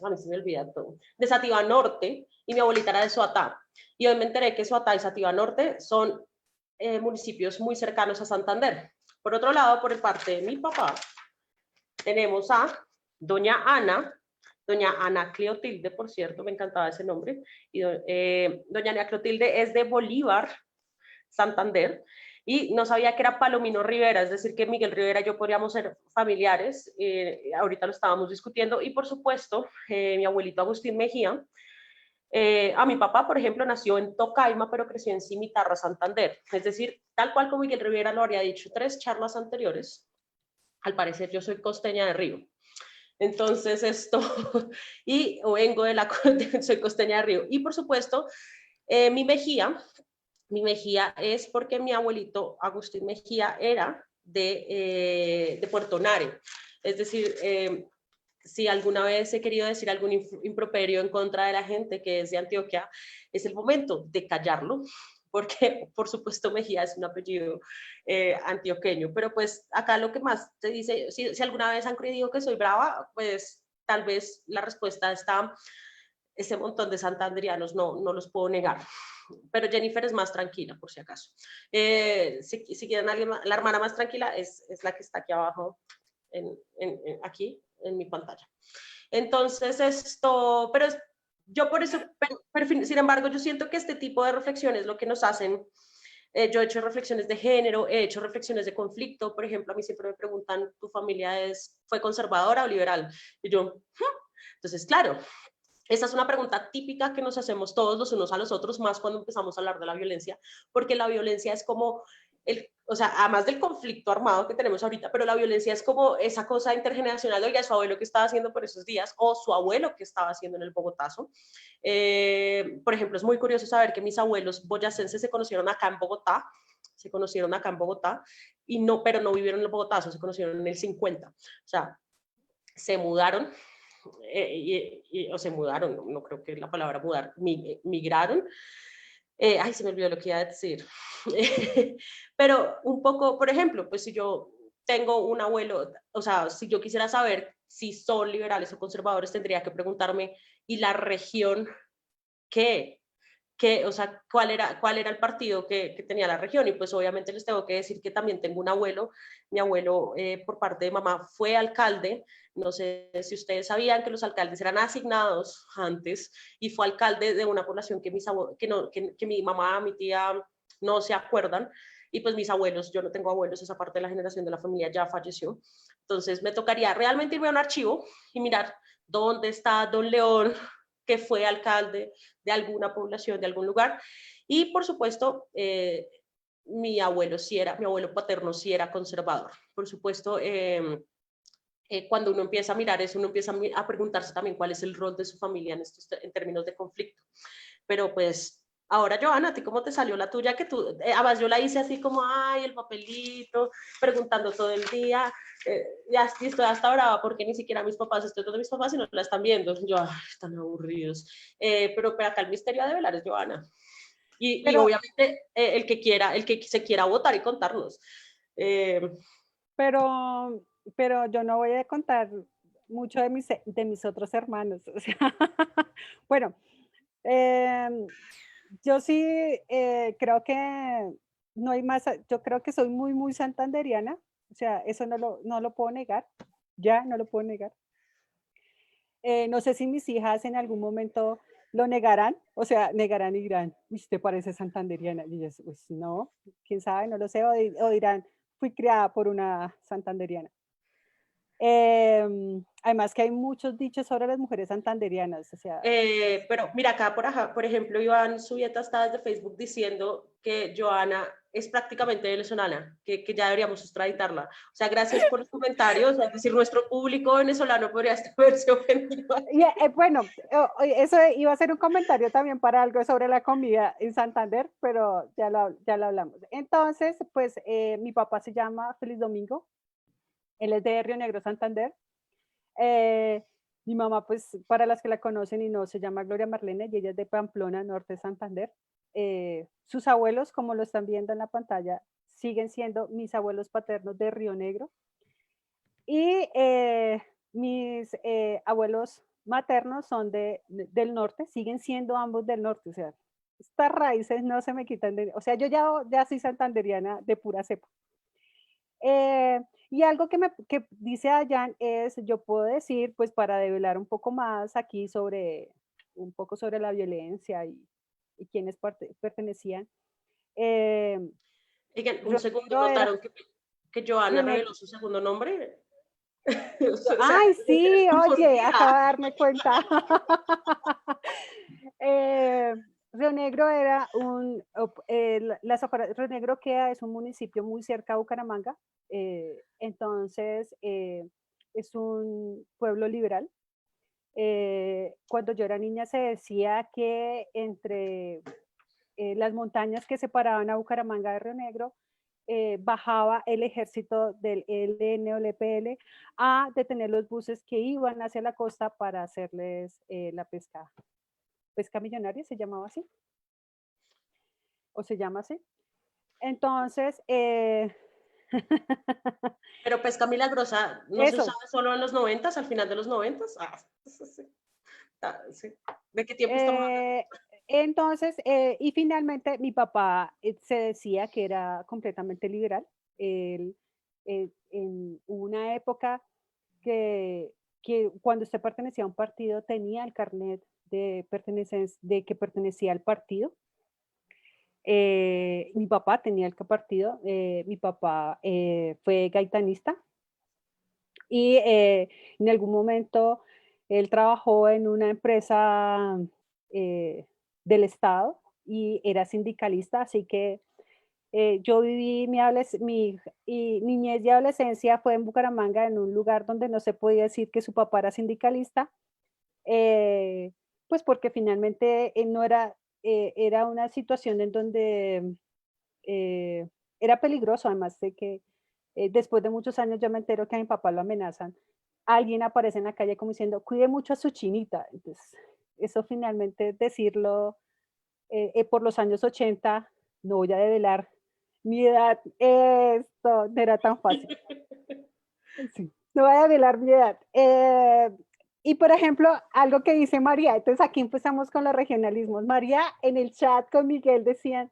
a mí se me olvida todo. De Sativa Norte, y mi abuelita era de Soatá. Y hoy me enteré que Soatá y Sativa Norte son municipios muy cercanos a Santander. Por otro lado, por parte de mi papá, tenemos a doña Ana Cleotilde, por cierto, me encantaba ese nombre. Y doña Ana Cleotilde es de Bolívar, Santander, y no sabía que era Palomino Rivera, es decir, que Miguel Rivera y yo podríamos ser familiares, ahorita lo estábamos discutiendo, y por supuesto, mi abuelito Agustín Mejía, a mi papá, por ejemplo, nació en Tocaima, pero creció en Cimitarra, Santander, es decir, tal cual como Miguel Rivera lo habría dicho 3 charlas anteriores, al parecer yo soy costeña de Río. Entonces soy costeña de Río, y por supuesto, mi Mejía es porque mi abuelito Agustín Mejía era de Puerto Nare. Es decir, si alguna vez he querido decir algún improperio en contra de la gente que es de Antioquia, es el momento de callarlo, porque por supuesto Mejía es un apellido antioqueño, pero pues acá lo que más te dice, si alguna vez han creído que soy brava, pues tal vez la respuesta está, ese montón de santanderianos no los puedo negar, pero Jennifer es más tranquila, por si acaso. Si quieren alguien más, la hermana más tranquila es la que está aquí abajo, aquí en mi pantalla. Entonces esto, pero yo por eso, sin embargo, yo siento que este tipo de reflexiones lo que nos hacen, yo he hecho reflexiones de género, he hecho reflexiones de conflicto, por ejemplo, a mí siempre me preguntan, ¿tu familia fue conservadora o liberal? Y yo, entonces, claro, esa es una pregunta típica que nos hacemos todos los unos a los otros, más cuando empezamos a hablar de la violencia, porque la violencia es como, o sea, además del conflicto armado que tenemos ahorita, pero la violencia es como esa cosa intergeneracional, oiga, su abuelo que estaba haciendo por esos días, o su abuelo que estaba haciendo en el Bogotazo. Por ejemplo, es muy curioso saber que mis abuelos boyacenses se conocieron acá en Bogotá, pero no vivieron en el Bogotazo, se conocieron en el 50. O sea, se mudaron o se mudaron, no creo que la palabra mudar, migraron. Ay, se me olvidó lo que iba a decir. Pero un poco, por ejemplo, pues si yo tengo un abuelo, o sea, si yo quisiera saber si son liberales o conservadores, tendría que preguntarme, ¿y la región qué? O sea, ¿cuál era el partido que tenía la región? Y pues obviamente les tengo que decir que también tengo un abuelo, mi abuelo por parte de mamá fue alcalde, no sé si ustedes sabían que los alcaldes eran asignados antes y fue alcalde de una población que mi mamá, mi tía no se acuerdan, y pues mis abuelos, yo no tengo abuelos, esa parte de la generación de la familia ya falleció, entonces me tocaría realmente irme a un archivo y mirar dónde está Don León, que fue alcalde de alguna población, de algún lugar. Y por supuesto, mi abuelo paterno sí era conservador. Por supuesto, cuando uno empieza a mirar eso, uno empieza a preguntarse también cuál es el rol de su familia en términos de conflicto. Pero pues, ahora, Johanna, ¿a ti cómo te salió la tuya? Que tú, además yo la hice así como, ay, el papelito, preguntando todo el día. Ya estoy hasta brava porque ni siquiera mis papás, estoy donde mis papás y no la están viendo. Yo, ay, están aburridos. Pero acá el misterio de velar es Johanna. Y obviamente el que se quiera votar y contarnos. Pero yo no voy a contar mucho de mis otros hermanos. O sea, bueno, yo sí creo que no hay más, yo creo que soy muy, muy santanderiana. O sea, eso no lo puedo negar, ya no lo puedo negar. No sé si mis hijas en algún momento lo negarán, o sea, negarán y dirán, uy, ¿te parece santanderiana? Y ellas, pues no, quién sabe, no lo sé, o dirán, fui criada por una santanderiana. Además que hay muchos dichos sobre las mujeres santanderianas, o sea. Pero mira, acá por ejemplo, Iván Subieta está desde Facebook diciendo que Johanna es prácticamente venezolana, que ya deberíamos extraditarla. O sea, gracias por los comentarios. Es decir, nuestro público venezolano podría verse ofendido. Bueno, eso iba a ser un comentario también para algo sobre la comida en Santander, pero ya lo hablamos. Entonces, pues mi papá se llama Feliz Domingo, él es de Río Negro, Santander. Mi mamá, pues para las que la conocen y no, se llama Gloria Marlene y ella es de Pamplona, norte de Santander. Sus abuelos, como lo están viendo en la pantalla, siguen siendo mis abuelos paternos de Río Negro. Y mis abuelos maternos son del norte, siguen siendo ambos del norte. O sea, estas raíces no se me quitan. O sea, yo ya soy santanderiana de pura cepa. Y algo que dice Dayan es, yo puedo decir, pues para develar un poco más aquí un poco sobre la violencia y quiénes pertenecían. Oigan, un segundo, ¿notaron que Johanna reveló su segundo nombre? Ay, sí, oye, acabo de darme cuenta. Río Negro era Río Negro es un municipio muy cerca de Bucaramanga, entonces es un pueblo liberal. Cuando yo era niña se decía que entre las montañas que separaban a Bucaramanga de Río Negro bajaba el ejército del ELN o el EPL a detener los buses que iban hacia la costa para hacerles la pesca millonaria, ¿se llamaba así? ¿O se llama así? Entonces, Pero pesca milagrosa no se eso. usaba solo en los 90s, al final de los 90s. Sí. ¿De qué tiempo estamos hablando? Entonces, y finalmente mi papá se decía que era completamente liberal. Él, en una época que cuando usted pertenecía a un partido tenía el carnet de que pertenecía al partido. Mi papá tenía el partido, mi papá fue gaitanista y en algún momento él trabajó en una empresa eh, del Estado y era sindicalista, así que yo viví mi niñez y adolescencia fue en Bucaramanga, en un lugar donde no se podía decir que su papá era sindicalista, eh, pues porque finalmente no era, era una situación en donde era peligroso, además de que después de muchos años yo me entero que a mi papá lo amenazan. Alguien aparece en la calle como diciendo, cuide mucho a su chinita. Entonces, eso finalmente decirlo por los años 80, no voy a develar mi edad, esto no era tan fácil. Sí, no voy a develar mi edad. Y por ejemplo, algo que dice María, entonces aquí empezamos con los regionalismos. María en el chat con Miguel decían,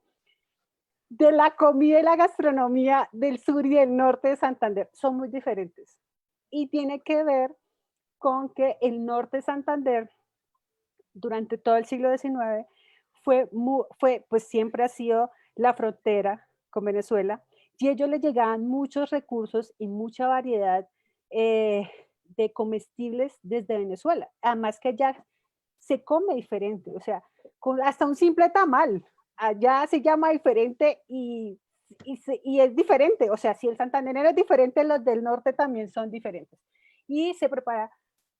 de la comida y la gastronomía del sur y del norte de Santander son muy diferentes. Y tiene que ver con que el norte de Santander durante todo el siglo XIX pues siempre ha sido la frontera con Venezuela y a ellos les llegaban muchos recursos y mucha variedad de comestibles desde Venezuela. Además que allá se come diferente, o sea, hasta un simple tamal, allá se llama diferente y es diferente, o sea, si el santandereano es diferente, los del norte también son diferentes. Y se prepara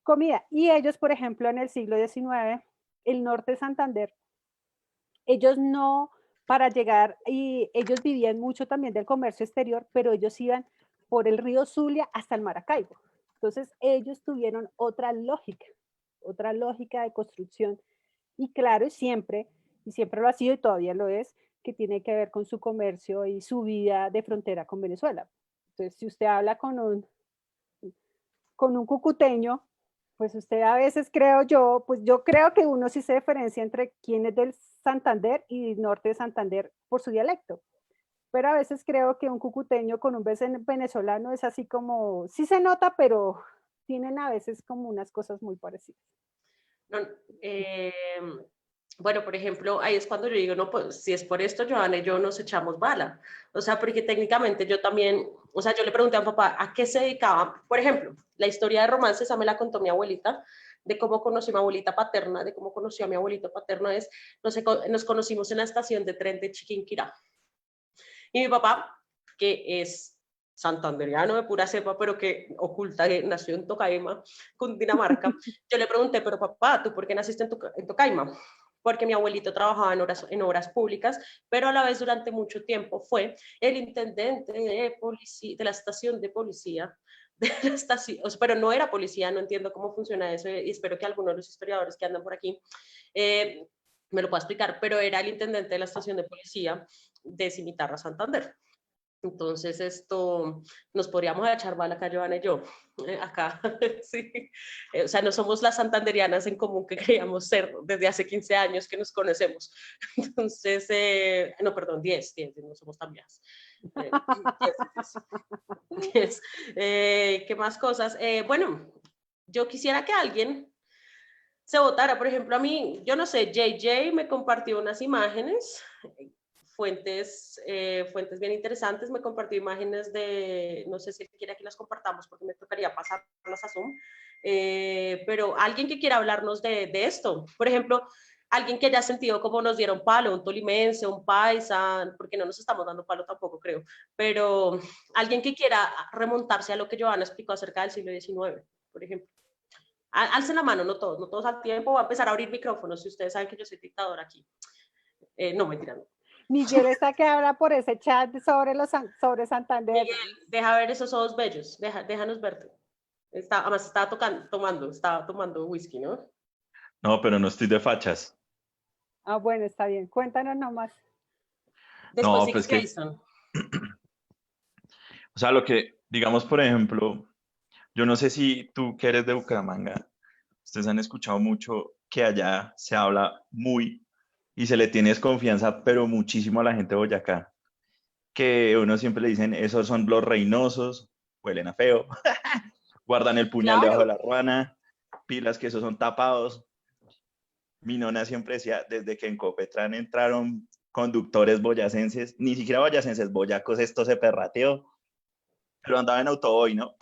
comida. Y ellos, por ejemplo, en el siglo XIX, el norte de Santander, ellos no, para llegar, y ellos vivían mucho también del comercio exterior, pero ellos iban por el río Zulia hasta el Maracaibo. Entonces, ellos tuvieron otra lógica de construcción. Y claro, y siempre lo ha sido y todavía lo es, que tiene que ver con su comercio y su vida de frontera con Venezuela. Entonces, si usted habla con un cucuteño, pues usted a veces creo yo, pues yo creo que uno sí se diferencia entre quién es del Santander y norte de Santander por su dialecto. Pero a veces creo que un cucuteño con un venezolano es así como, sí se nota, pero tienen a veces como unas cosas muy parecidas. No, bueno, por ejemplo, ahí es cuando yo digo, no, pues si es por esto, Joana y yo nos echamos bala. O sea, porque técnicamente yo también, o sea, yo le pregunté a mi papá a qué se dedicaba. Por ejemplo, la historia de romance, esa me la contó mi abuelita, de cómo conoció a mi abuelita paterna, de cómo conoció a mi abuelito paterno, nos conocimos en la estación de tren de Chiquinquirá. Y mi papá, que es santandereano de pura cepa, pero que oculta que nació en Tocaima, Cundinamarca, yo le pregunté, pero papá, ¿tú por qué naciste en Tocaima? Porque mi abuelito trabajaba en obras públicas, pero a la vez durante mucho tiempo fue el intendente de la estación de policía, de la estación, pero no era policía, no entiendo cómo funciona eso y espero que algunos de los historiadores que andan por aquí me lo pueda explicar, pero era el intendente de la estación de policía de Cimitarra, Santander. Entonces, esto nos podríamos echar bala acá, Joana y yo, acá, sí. O sea, no somos las santanderianas en común que creíamos ser desde hace 15 años que nos conocemos. Entonces, no, perdón, 10, no somos tan viejas. 10. ¿Qué más cosas? Bueno, yo quisiera que alguien se votara, por ejemplo, a mí, yo no sé, JJ me compartió unas imágenes fuentes bien interesantes, me compartió imágenes de, no sé si quiere que las compartamos porque me tocaría pasarlas a Zoom, pero alguien que quiera hablarnos de esto, por ejemplo, alguien que haya sentido como nos dieron palo, un tolimense, un paisa, porque no nos estamos dando palo tampoco creo, pero alguien que quiera remontarse a lo que Joana explicó acerca del siglo XIX, por ejemplo. Alcen la mano, no todos al tiempo, voy a empezar a abrir micrófonos, si ustedes saben que yo soy dictadora aquí. No, mentira, no. Miguel está que habla por ese chat sobre Santander. Miguel, deja ver esos ojos bellos, déjanos verte. Además estaba estaba tomando whisky, ¿no? No, pero no estoy de fachas. Ah, bueno, está bien. Cuéntanos nomás. Después No, sigue pues que, Jason. o sea, lo que, digamos, por ejemplo, yo no sé si tú que eres de Bucaramanga, ustedes han escuchado mucho que allá se habla muy y se le tiene desconfianza, pero muchísimo a la gente de Boyacá. Que uno siempre le dicen, esos son los reinosos, huelen a feo, guardan el puñal debajo de Claro. la ruana, pilas que esos son tapados. Mi nona siempre decía, desde que en Copetrán entraron conductores boyacenses, ni siquiera boyacenses, boyacos, esto se perrateó, pero andaba en autoboy, ¿no?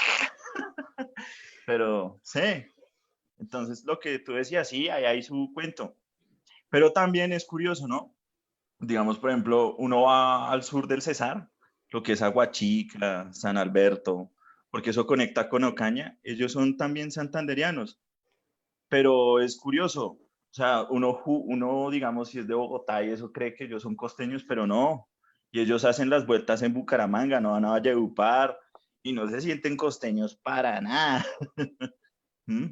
Pero sí, entonces lo que tú decías, sí, ahí hay su cuento. Pero también es curioso, ¿no? Digamos, por ejemplo, uno va al sur del Cesar, lo que es Aguachica, San Alberto, porque eso conecta con Ocaña, ellos son también santanderianos, pero es curioso, o sea, uno, digamos, si es de Bogotá y eso cree que ellos son costeños, pero no, y ellos hacen las vueltas en Bucaramanga, no van a Valledupar, y no se sienten costeños para nada. ¿Mm?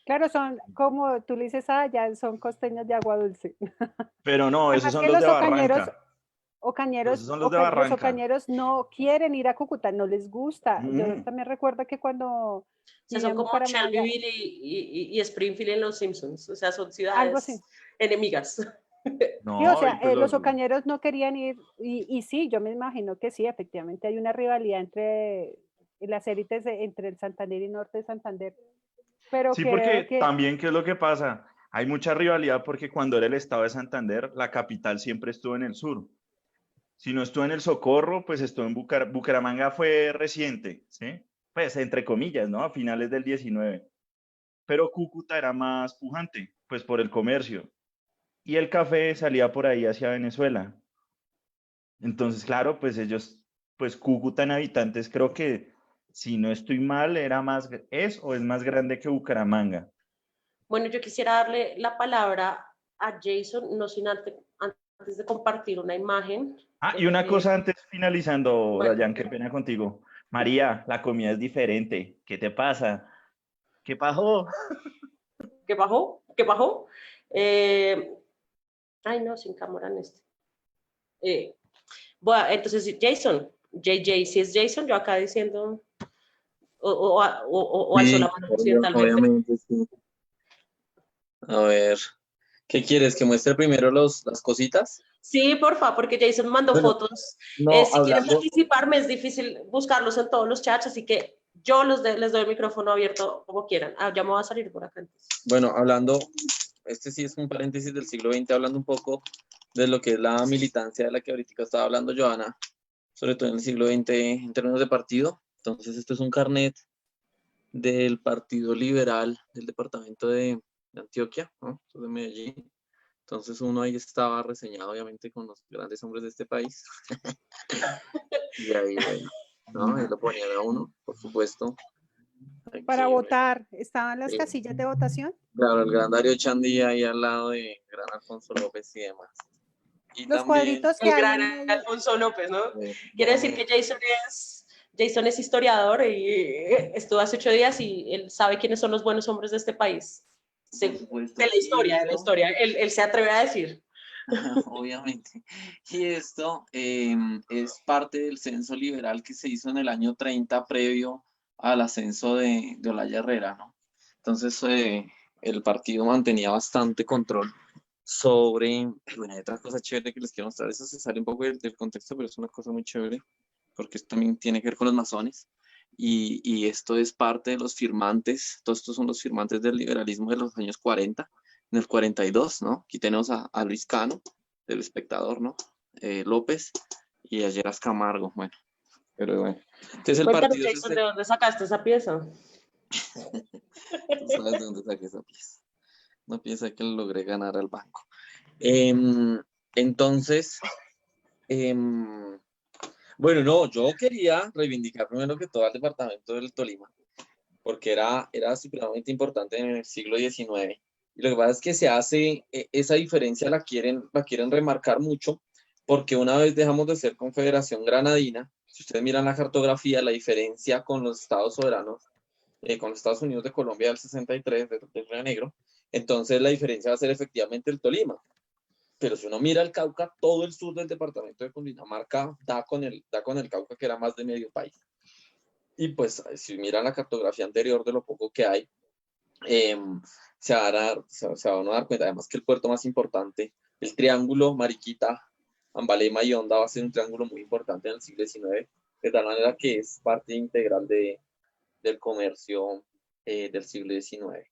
Claro, son como tú le dices, ya son costeños de agua dulce. Pero no, esos Además son que los de los Barranca, esos son los de los Barranca. ocañeros no quieren ir a Cúcuta, no les gusta. Yo Mm. también recuerdo que cuando O sea, vivía son en como Bucaramanga, Shelbyville y Springfield en Los Simpsons. O sea, son algo así. ciudades enemigas. Sí, o No, sea, y pues los ocañeros no querían ir, y sí, yo me imagino que sí, efectivamente hay una rivalidad entre las élites, entre el Santander y Norte de Santander, pero sí, creo porque que, también, ¿qué es lo que pasa? Hay mucha rivalidad porque cuando era el estado de Santander, la capital siempre estuvo en el sur. Si no estuvo en el Socorro, pues estuvo en Bucaramanga fue reciente, ¿sí? Pues entre comillas, ¿no? A finales del 19. Pero Cúcuta era más pujante, pues por el comercio. Y el café salía por ahí hacia Venezuela. Entonces, claro, pues ellos, pues Cúcuta en habitantes, creo que si no estoy mal, es o es más grande que Bucaramanga. Bueno, yo quisiera darle la palabra a Jason, no sin antes de compartir una imagen. Ah, y una cosa antes finalizando, Bueno, Dayan, qué pena contigo. María, la comida es diferente. ¿Qué te pasa? ¿Qué pasó? ¿qué bajó? ¿Qué bajó? Ay, no, sin cámara en este. Bueno, entonces, Jason, JJ, si es Jason, yo acá diciendo, o alzó la Sí, mano accidentalmente. obviamente sí. A ver, ¿qué quieres? ¿Que muestre primero las cositas? Sí, porfa, porque Jason mandó Bueno, fotos. no, Si quieren hablando, participar, me es difícil buscarlos en todos los chats, así que yo les doy el micrófono abierto como quieran. Ya me voy a salir por acá antes. bueno, hablando, este sí es un paréntesis del siglo XX, hablando un poco de lo que es la militancia de la que ahorita estaba hablando Johanna, sobre todo en el siglo XX en términos de partido. Entonces, esto es un carnet del Partido Liberal del departamento de Antioquia, ¿no? De Medellín. Entonces uno ahí estaba reseñado obviamente con los grandes hombres de este país. Y ahí, bueno, ¿no? Ahí lo ponían a uno, por supuesto. para Aquí, votar, ¿estaban las eh, casillas de votación? claro, el gran Darío Chandía ahí al lado de gran Alfonso López y demás. Y Los también, cuadritos que El hay gran en medio. Alfonso López, ¿no? Quiere decir déjame, que Jason es historiador y estuvo hace 8 días y él sabe quiénes son los buenos hombres de este país. por supuesto, De la historia, de la historia. Él se atreve a decir. obviamente. Y esto es parte del censo liberal que se hizo en el año 30 previo al ascenso de Olaya Herrera, ¿no? Entonces el partido mantenía bastante control sobre, bueno, hay otra cosa chévere que les quiero mostrar, eso se sale un poco del contexto, pero es una cosa muy chévere, porque esto también tiene que ver con los masones, y esto es parte de los firmantes, todos estos son los firmantes del liberalismo de los años 40, en el 42, ¿no? Aquí tenemos a Luis Cano, del Espectador, ¿no? López, y a Lleras Camargo, bueno, pero bueno. Entonces el Cuéntanos, partido es Jason, ¿de dónde sacaste esa pieza? Tú sabes de dónde saqué esa pieza. No piensa que logré ganar al banco. Entonces, bueno, no, yo quería reivindicar primero que todo al departamento del Tolima, porque era supremamente importante en el siglo XIX Y lo que pasa es que se hace, esa diferencia la quieren remarcar mucho, porque una vez dejamos de ser Confederación Granadina, si ustedes miran la cartografía, la diferencia con los estados soberanos, con los Estados Unidos de Colombia del 63, del Río Negro, entonces la diferencia va a ser efectivamente el Tolima. Pero si uno mira el Cauca, todo el sur del departamento de Cundinamarca da con el Cauca, que era más de medio país. Y pues si miran la cartografía anterior de lo poco que hay, se van a dar cuenta además que el puerto más importante, el triángulo Mariquita, Ambalema y Honda, va a ser un triángulo muy importante en el siglo XIX, de tal manera que es parte integral del comercio del siglo XIX.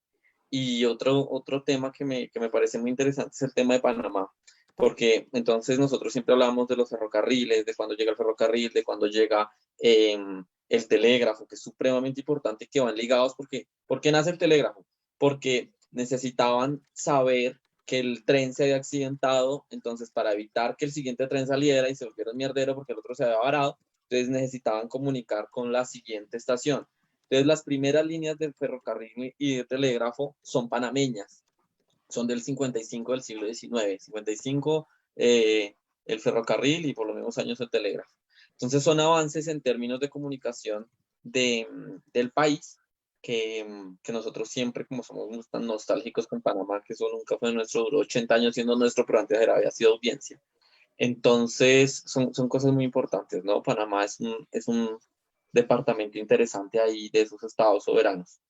Y otro tema que me parece muy interesante es el tema de Panamá, porque entonces nosotros siempre hablamos de los ferrocarriles, de cuando llega el ferrocarril, de cuando llega el telégrafo, que es supremamente importante, que van ligados, porque ¿por qué nace el telégrafo? Porque necesitaban saber que el tren se había accidentado, entonces para evitar que el siguiente tren saliera y se volviera un mierdero porque el otro se había varado, entonces necesitaban comunicar con la siguiente estación. Entonces las primeras líneas del ferrocarril y de telégrafo son panameñas, son del 55 del siglo XIX, 55 el ferrocarril y por los mismos años el telégrafo. Entonces son avances en términos de comunicación del país que nosotros siempre, como somos tan nostálgicos con Panamá, que eso nunca fue nuestro, duró 80 años siendo nuestro, pero antes había sido audiencia. Entonces son cosas muy importantes, ¿no? Panamá es un departamento interesante ahí de esos estados soberanos.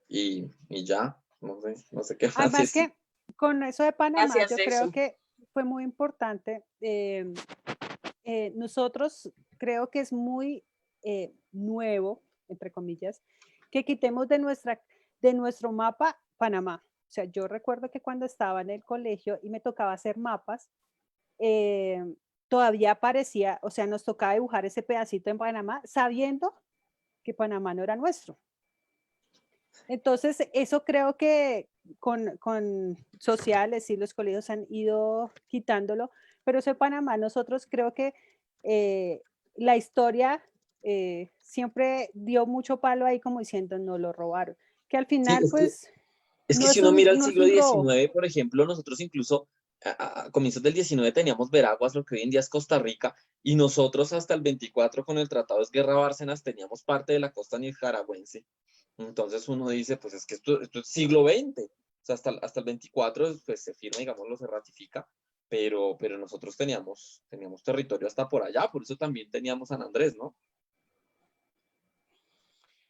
Y ya, no sé qué más Además decir. que con eso de Panamá, Gracias, yo creo Jason. que fue muy importante. Nosotros creo que es muy nuevo, entre comillas, que quitemos de nuestro mapa Panamá. O sea, yo recuerdo que cuando estaba en el colegio y me tocaba hacer mapas, todavía parecía, o sea, nos tocaba dibujar ese pedacito en Panamá sabiendo que Panamá no era nuestro. Entonces, eso creo que con sociales y los colegios han ido quitándolo, pero eso de Panamá, nosotros creo que la historia siempre dio mucho palo ahí como diciendo no lo robaron, que al final Sí, pues es que no si es uno mira el no es siglo un robo. XIX, por ejemplo, nosotros incluso a comienzos del XIX teníamos Veraguas, lo que hoy en día es Costa Rica, y nosotros hasta el 24 con el Tratado de Esguerra Bárcenas teníamos parte de la costa nicaragüense. Entonces uno dice, pues es que esto es siglo XX, o sea, hasta el 24 pues se firma, digamos, se ratifica, pero nosotros teníamos territorio hasta por allá, por eso también teníamos San Andrés, ¿no?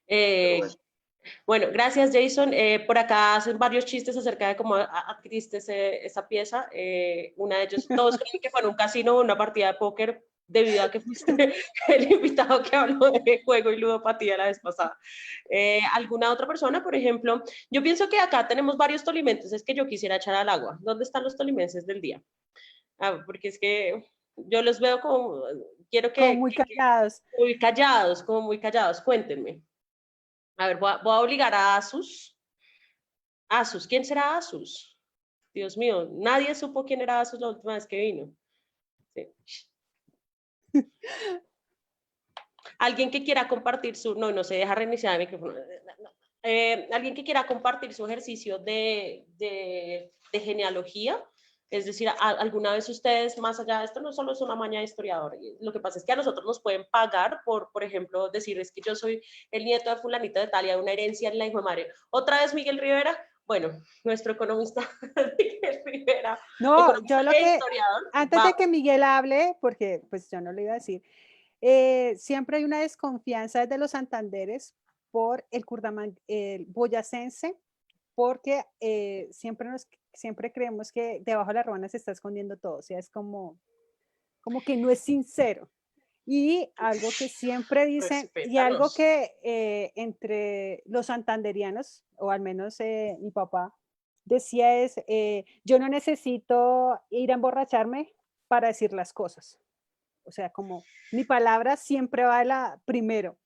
Pero bueno. Bueno, gracias Jason. Por acá hacen varios chistes acerca de cómo adquiriste esa pieza. Una de ellos, todos creen que fue en un casino o una partida de póker debido a que fuiste el invitado que habló de juego y ludopatía la vez pasada. ¿Alguna otra persona, por ejemplo? Yo pienso que acá tenemos varios tolimenses, es que yo quisiera echar al agua. ¿Dónde están los tolimenses del día? Porque es que yo los veo como, quiero Como muy callados. muy callados, como muy callados. Cuéntenme. A ver, voy a obligar a Asus. Asus, ¿quién será Asus? Dios mío, nadie supo quién era Asus la última vez que vino. Sí. Alguien que quiera compartir no se deja reiniciar el micrófono. Alguien que quiera compartir su ejercicio de genealogía, es decir, alguna vez ustedes, más allá de esto, no solo es una maña de historiador, lo que pasa es que a nosotros nos pueden pagar por ejemplo, decirles que yo soy el nieto de fulanita de tal y hay una herencia en la hijo de madre. Otra vez Miguel Rivera, bueno, nuestro economista Miguel Rivera, No, yo lo que, historiador, antes de que Miguel hable, porque pues yo no lo iba a decir, siempre hay una desconfianza desde los santanderes por el boyacense, porque siempre creemos que debajo de la ruana se está escondiendo todo, o sea, es como que no es sincero. Y algo que siempre dicen, y algo que entre los santanderianos, o al menos mi papá, decía es, yo no necesito ir a emborracharme para decir las cosas. O sea, como mi palabra siempre va primero.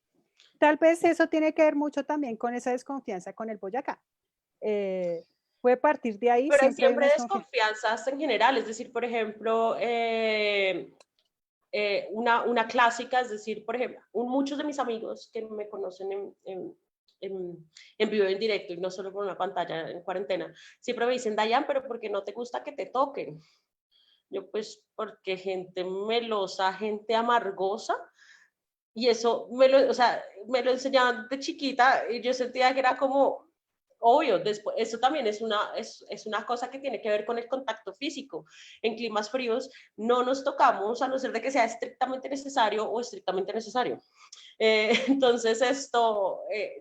Tal vez eso tiene que ver mucho también con esa desconfianza con el Boyacá. Puede partir de ahí. Pero siempre desconfianzas en general, es decir, por ejemplo, una clásica, es decir, por ejemplo, muchos de mis amigos que me conocen en vivo, en directo, y no solo por una pantalla en cuarentena, siempre me dicen, Dayan, pero ¿por qué no te gusta que te toquen? Yo, pues, porque gente melosa, gente amargosa, y eso o sea, me lo enseñaban de chiquita, y yo sentía que era como, obvio, después, eso también es una cosa que tiene que ver con el contacto físico. En climas fríos no nos tocamos a no ser de que sea estrictamente necesario o estrictamente necesario. Entonces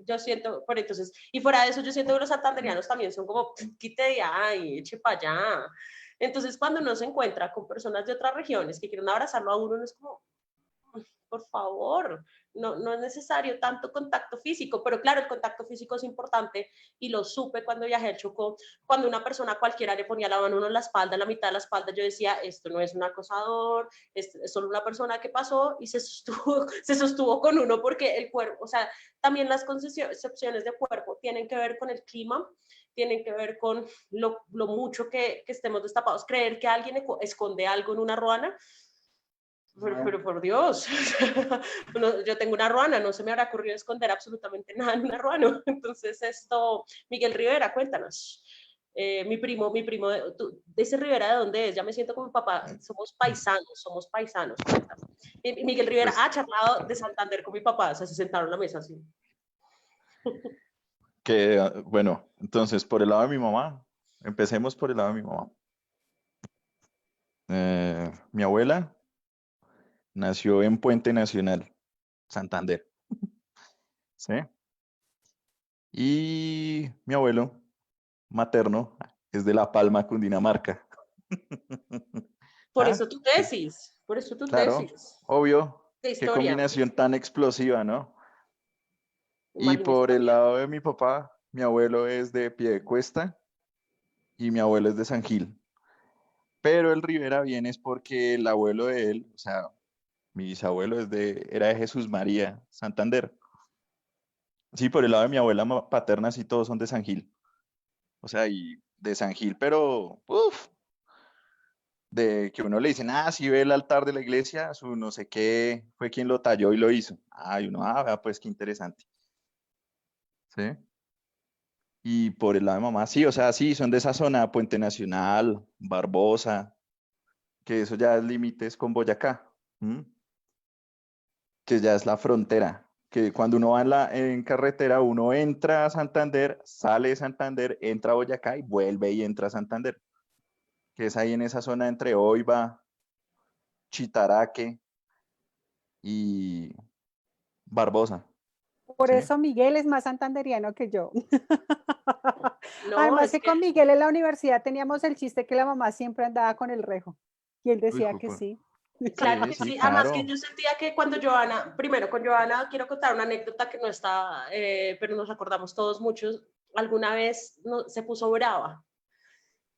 yo siento, por entonces, y fuera de eso yo siento que los santanderianos también son como, quite de ahí, eche para allá. Entonces cuando uno se encuentra con personas de otras regiones que quieren abrazarlo a uno, no es como, por favor, no es necesario tanto contacto físico, pero claro, el contacto físico es importante y lo supe cuando viajé al Chocó, cuando una persona cualquiera le ponía la mano a uno en la espalda, en la mitad de la espalda, yo decía, esto no es un acosador, es solo una persona que pasó y se sostuvo con uno porque el cuerpo, o sea, también las concepciones de cuerpo tienen que ver con el clima, tienen que ver con lo mucho que estemos destapados, creer que alguien esconde algo en una ruana. Pero por Dios, yo tengo una ruana, no se me habrá ocurrido esconder absolutamente nada en una ruana. Entonces Miguel Rivera, cuéntanos. Mi primo, de ese Rivera, ¿de dónde es? Ya me siento como mi papá, somos paisanos. Cuéntanos. Miguel Rivera Pues, ha charlado de Santander con mi papá, o sea, se sentaron a la mesa así. bueno, entonces, por el lado de mi mamá, empecemos por el lado de mi mamá. Mi abuela nació en Puente Nacional, Santander, ¿sí? Y mi abuelo materno es de La Palma, Cundinamarca. Por ¿Ah? eso tu tesis, Claro, obvio, de qué historia. combinación tan explosiva, ¿no? Y Imagínese por el también. lado de mi papá, mi abuelo es de Piedecuesta y mi abuelo es de San Gil. Pero el Rivera viene es porque el abuelo de él, o sea, mi bisabuelo era de Jesús María, Santander. Sí, por el lado de mi abuela paterna, sí, todos son de San Gil. O sea, y de San Gil, pero, uff, de que uno le dicen, sí ve el altar de la iglesia, su no sé qué fue quien lo talló y lo hizo. Y uno, vea, pues qué interesante. ¿Sí? Y por el lado de mamá, sí, o sea, sí, son de esa zona, Puente Nacional, Barbosa, que eso ya es límites con Boyacá, ¿m? Que ya es la frontera, que cuando uno va en carretera, uno entra a Santander, sale de Santander, entra a Boyacá y vuelve y entra a Santander, que es ahí en esa zona entre Oiva, Chitaraque y Barbosa, Por ¿sí? eso Miguel es más santanderiano que yo. No, Además es que que con Miguel en la universidad teníamos el chiste que la mamá siempre andaba con el rejo. Y él Uy, decía que sí. claro sí, que sí, sí, además que claro. yo sentía que cuando primero con Joana, quiero contar una anécdota que no está, pero nos acordamos todos muchos, alguna vez se puso brava,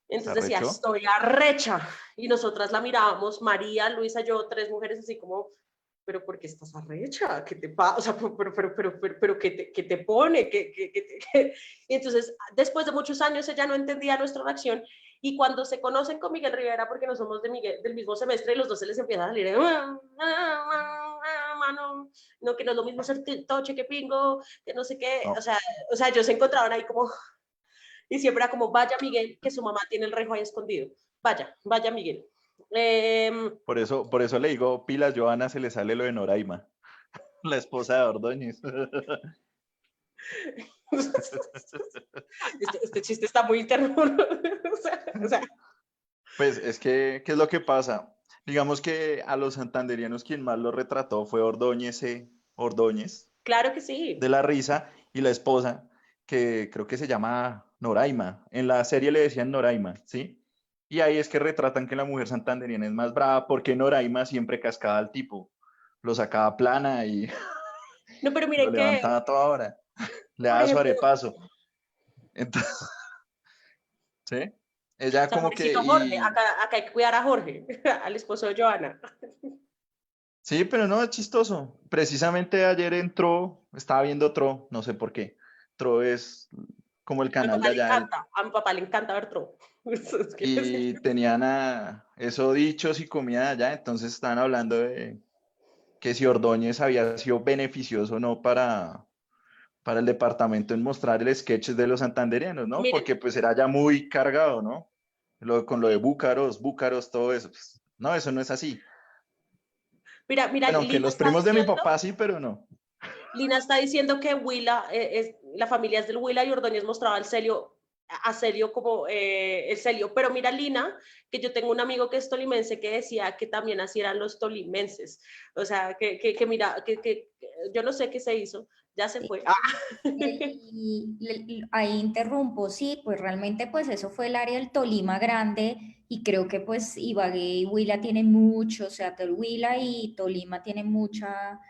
¿Se entonces decía, arrechó? estoy arrecha, y nosotras la mirábamos, María, Luisa, yo, tres mujeres así como, pero ¿por qué estás arrecha? ¿Qué te pasa? O sea, pero ¿qué te pone? Y entonces, después de muchos años, ella no entendía nuestra reacción, y cuando se conocen con Miguel Rivera, porque no somos del mismo semestre, y los dos se les empieza a salir, mano, no, que no es lo mismo ser toche que pingo, que no sé qué, No. o sea, ellos se encontraban ahí como, y siempre era como, vaya Miguel, que su mamá tiene el rejo ahí escondido, vaya Miguel. Por eso le digo, pilas, Joana, se le sale lo de Noraima, la esposa de Ordóñez. Este chiste está muy interno. o sea, Pues es que, ¿qué es lo que pasa? Digamos que a los santanderianos quien más lo retrató fue Ordóñez, claro que sí. de la Risa, y la esposa, que creo que se llama Noraima. En la serie le decían Noraima, ¿sí? Y ahí es que retratan que la mujer santanderiana es más brava porque Noraima siempre cascaba al tipo, lo sacaba plana y No, pero lo miren que, levantaba a toda hora, le por daba su ejemplo, arepaso. Entonces, ¿sí? o Ella sea, como que, pobrecito Jorge, acá hay que cuidar a Jorge, al esposo de Joana. sí, pero no, es chistoso. Precisamente ayer entró, estaba viendo Tro, no sé por qué. Tro es como el A mi canal papá de le allá, encanta, a mi papá le encanta ver Tro. Es que, y tenían eso dichos y comida de allá, entonces estaban hablando de que si Ordóñez había sido beneficioso o no para el departamento en mostrar el sketch de los santanderianos, ¿no? Miren. Porque pues era ya muy cargado, ¿no? Con lo de búcaros, todo eso. Pues, no, eso no es así. Mira, Bueno, aunque Lina los está primos de mi diciendo, papá sí, pero no. Lina está diciendo que Huila, la familia es del Huila y Ordóñez mostraba el celio, a Celio como el celio. Pero mira, Lina, que yo tengo un amigo que es tolimense que decía que también así eran los tolimenses. O sea, que mira, que yo no sé qué se hizo, ya se fue. Ahí interrumpo, sí, pues realmente pues eso fue el área del Tolima grande y creo que pues Ibagué y Huila tienen mucho, o sea, Huila y Tolima tienen mucha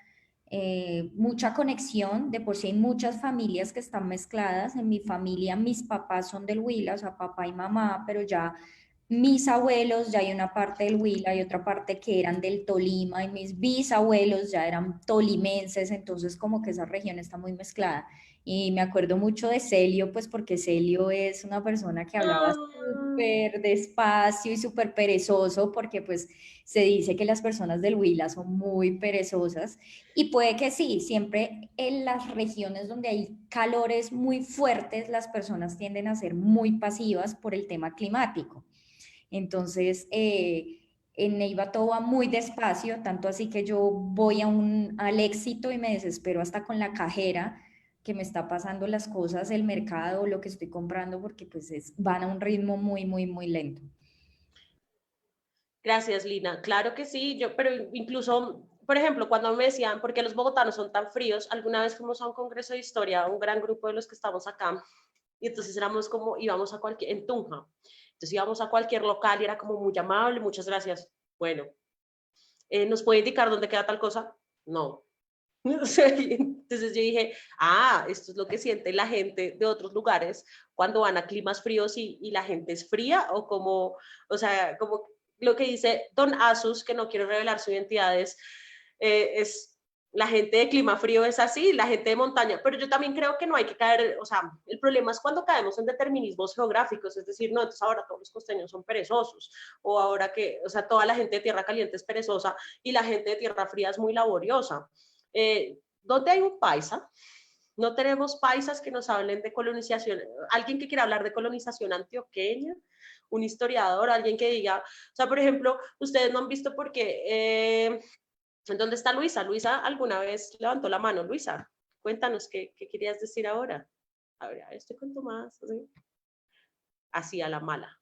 conexión, de por sí hay muchas familias que están mezcladas. En mi familia mis papás son del Huila, o sea, papá y mamá, pero ya mis abuelos, ya hay una parte del Huila y otra parte que eran del Tolima, y mis bisabuelos ya eran tolimenses, entonces como que esa región está muy mezclada. Y me acuerdo mucho de Celio, pues porque Celio es una persona que hablaba súper despacio y súper perezoso, porque pues se dice que las personas del Huila son muy perezosas, y puede que sí, siempre en las regiones donde hay calores muy fuertes, las personas tienden a ser muy pasivas por el tema climático. Entonces, en Neiva todo va muy despacio, tanto así que yo voy al éxito y me desespero hasta con la cajera que me está pasando las cosas, el mercado, lo que estoy comprando, porque pues van a un ritmo muy, muy, muy lento. Gracias, Lina. Claro que sí, pero incluso, por ejemplo, cuando me decían, ¿por qué los bogotanos son tan fríos? Alguna vez fuimos a un congreso de historia, un gran grupo de los que estamos acá, y entonces éramos como, íbamos a en Tunja, entonces íbamos a cualquier local y era como muy amable, muchas gracias. Bueno, ¿nos puede indicar dónde queda tal cosa? No. Entonces yo dije, esto es lo que siente la gente de otros lugares cuando van a climas fríos y la gente es fría, o como, o sea, como lo que dice Don Asus, que no quiero revelar su identidad, es la gente de clima frío es así, la gente de montaña, pero yo también creo que no hay que caer, o sea, el problema es cuando caemos en determinismos geográficos, es decir, no, entonces ahora todos los costeños son perezosos, o ahora que, o sea, toda la gente de tierra caliente es perezosa y la gente de tierra fría es muy laboriosa. ¿Dónde hay un paisa? No tenemos paisas que nos hablen de colonización. Alguien que quiera hablar de colonización antioqueña, un historiador, alguien que diga, o sea, por ejemplo, ustedes no han visto porque, ¿dónde está Luisa? Luisa alguna vez levantó la mano. Luisa, cuéntanos qué querías decir ahora. A ver, estoy con Tomás. Así a la mala.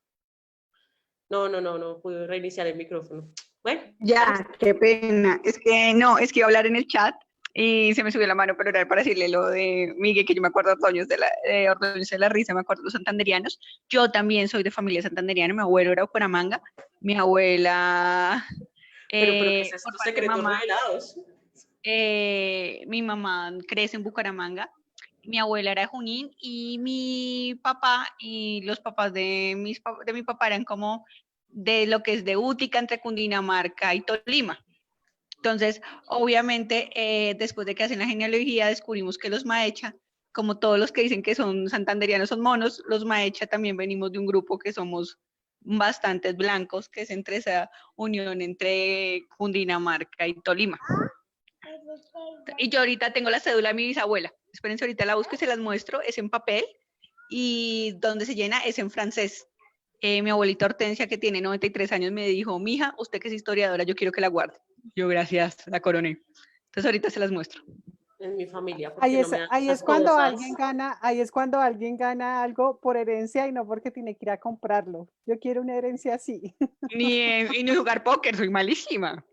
No pude reiniciar el micrófono. Bueno. Ya, qué pena. Es que no, es que iba a hablar en el chat y se me subió la mano, pero era para decirle lo de Miguel, que yo me acuerdo de Ordóñez de la Risa, me acuerdo de los santanderianos. Yo también soy de familia santanderiana, mi abuelo era de Bucaramanga, mi abuela... Pero ¿qué es estos por parte de secretos mamá, revelados? mi mamá crece en Bucaramanga, mi abuela era de Junín y mi papá y los papás de mi papá eran como de lo que es de Útica, entre Cundinamarca y Tolima. Entonces, obviamente, después de que hacen la genealogía, descubrimos que los Maecha, como todos los que dicen que son santanderianos son monos, los Maecha también venimos de un grupo que somos bastantes blancos, que es entre esa unión entre Cundinamarca y Tolima. Y yo ahorita tengo la cédula de mi bisabuela. Espérense, ahorita la busco y se las muestro. Es en papel y donde se llena es en francés. Mi abuelita Hortensia, que tiene 93 años, me dijo, mija, usted que es historiadora, yo quiero que la guarde. Yo, gracias, la coroné. Entonces ahorita se las muestro. En mi familia. Ahí es cuando alguien gana algo por herencia y no porque tiene que ir a comprarlo. Yo quiero una herencia así. Ni jugar póker, soy malísima.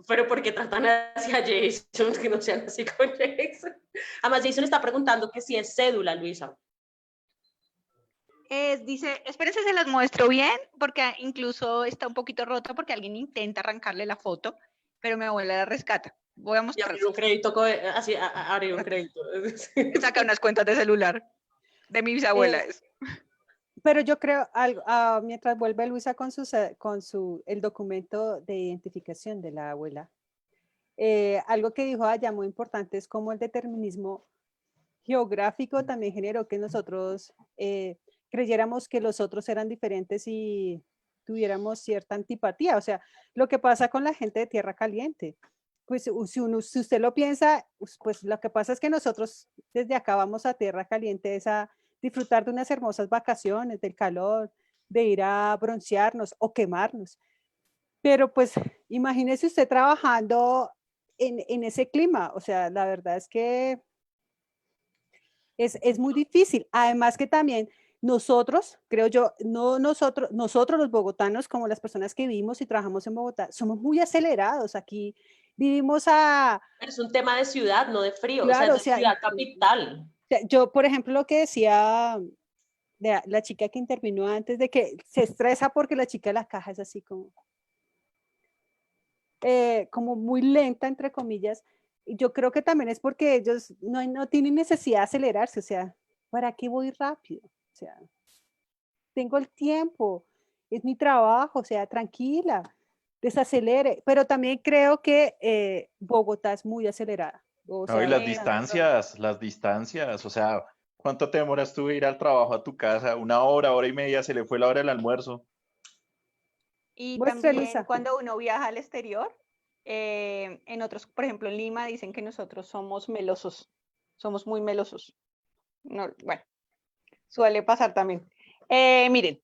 Pero ¿por qué tratan hacia Jason? Que no sean así con Jason. Además, Jason está preguntando que si es cédula, Luisa. Dice, espérense, se las muestro bien, porque incluso está un poquito rota porque alguien intenta arrancarle la foto, pero mi abuela la rescata. Voy a mostrar. Abrir un crédito, así, abrir un crédito. Saca unas cuentas de celular de mi bisabuela. Pero yo creo, mientras vuelve Luisa con el documento de identificación de la abuela, algo que dijo allá muy importante es cómo el determinismo geográfico también generó que nosotros creyéramos que los otros eran diferentes y tuviéramos cierta antipatía. O sea, lo que pasa con la gente de tierra caliente. pues si usted lo piensa, pues lo que pasa es que nosotros desde acá vamos a tierra caliente es a disfrutar de unas hermosas vacaciones, del calor, de ir a broncearnos o quemarnos. Pero pues imagínese usted trabajando en ese clima, o sea, la verdad es que es muy difícil. Además que también nosotros, creo yo, no nosotros los bogotanos, como las personas que vivimos y trabajamos en Bogotá, somos muy acelerados. Aquí vivimos a, Es un tema de ciudad, no de frío, o sea, es claro, o de sea, ciudad capital. yo, por ejemplo, lo que decía de la chica que intervino antes, de que se estresa porque la chica de la caja es así como muy lenta, entre comillas. Y yo creo que también es porque ellos no tienen necesidad de acelerarse, o sea, ¿para qué voy rápido? O sea, tengo el tiempo, es mi trabajo, o sea, tranquila, desacelere. Pero también creo que Bogotá es muy acelerada. O No, y sea, las distancias, o sea, ¿cuánto te demoras tú de ir al trabajo a tu casa? Una hora, hora y media, se le fue la hora del almuerzo. Y muestre, también Luisa. cuando uno viaja al exterior, en otros, por ejemplo, en Lima dicen que nosotros somos melosos, somos muy melosos. No, bueno, suele pasar también. Miren,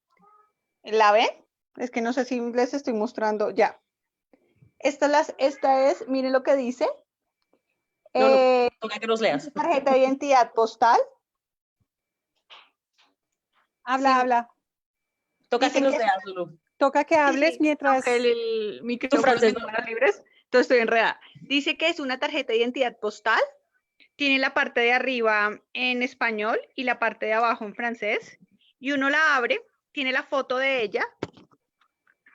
¿la ven? Es que no sé si les estoy mostrando ya. Esta es, miren lo que dice. No, no, toca que nos leas. Tarjeta de identidad postal. Habla, Sí. habla. Toca Dicen que nos que- leas, Lulu. Toca que hables mientras... Aunque el micrófono francés tengo no. manos libres, entonces estoy enredada. Dice que es una tarjeta de identidad postal. Tiene la parte de arriba en español y la parte de abajo en francés. Y uno la abre, tiene la foto de ella,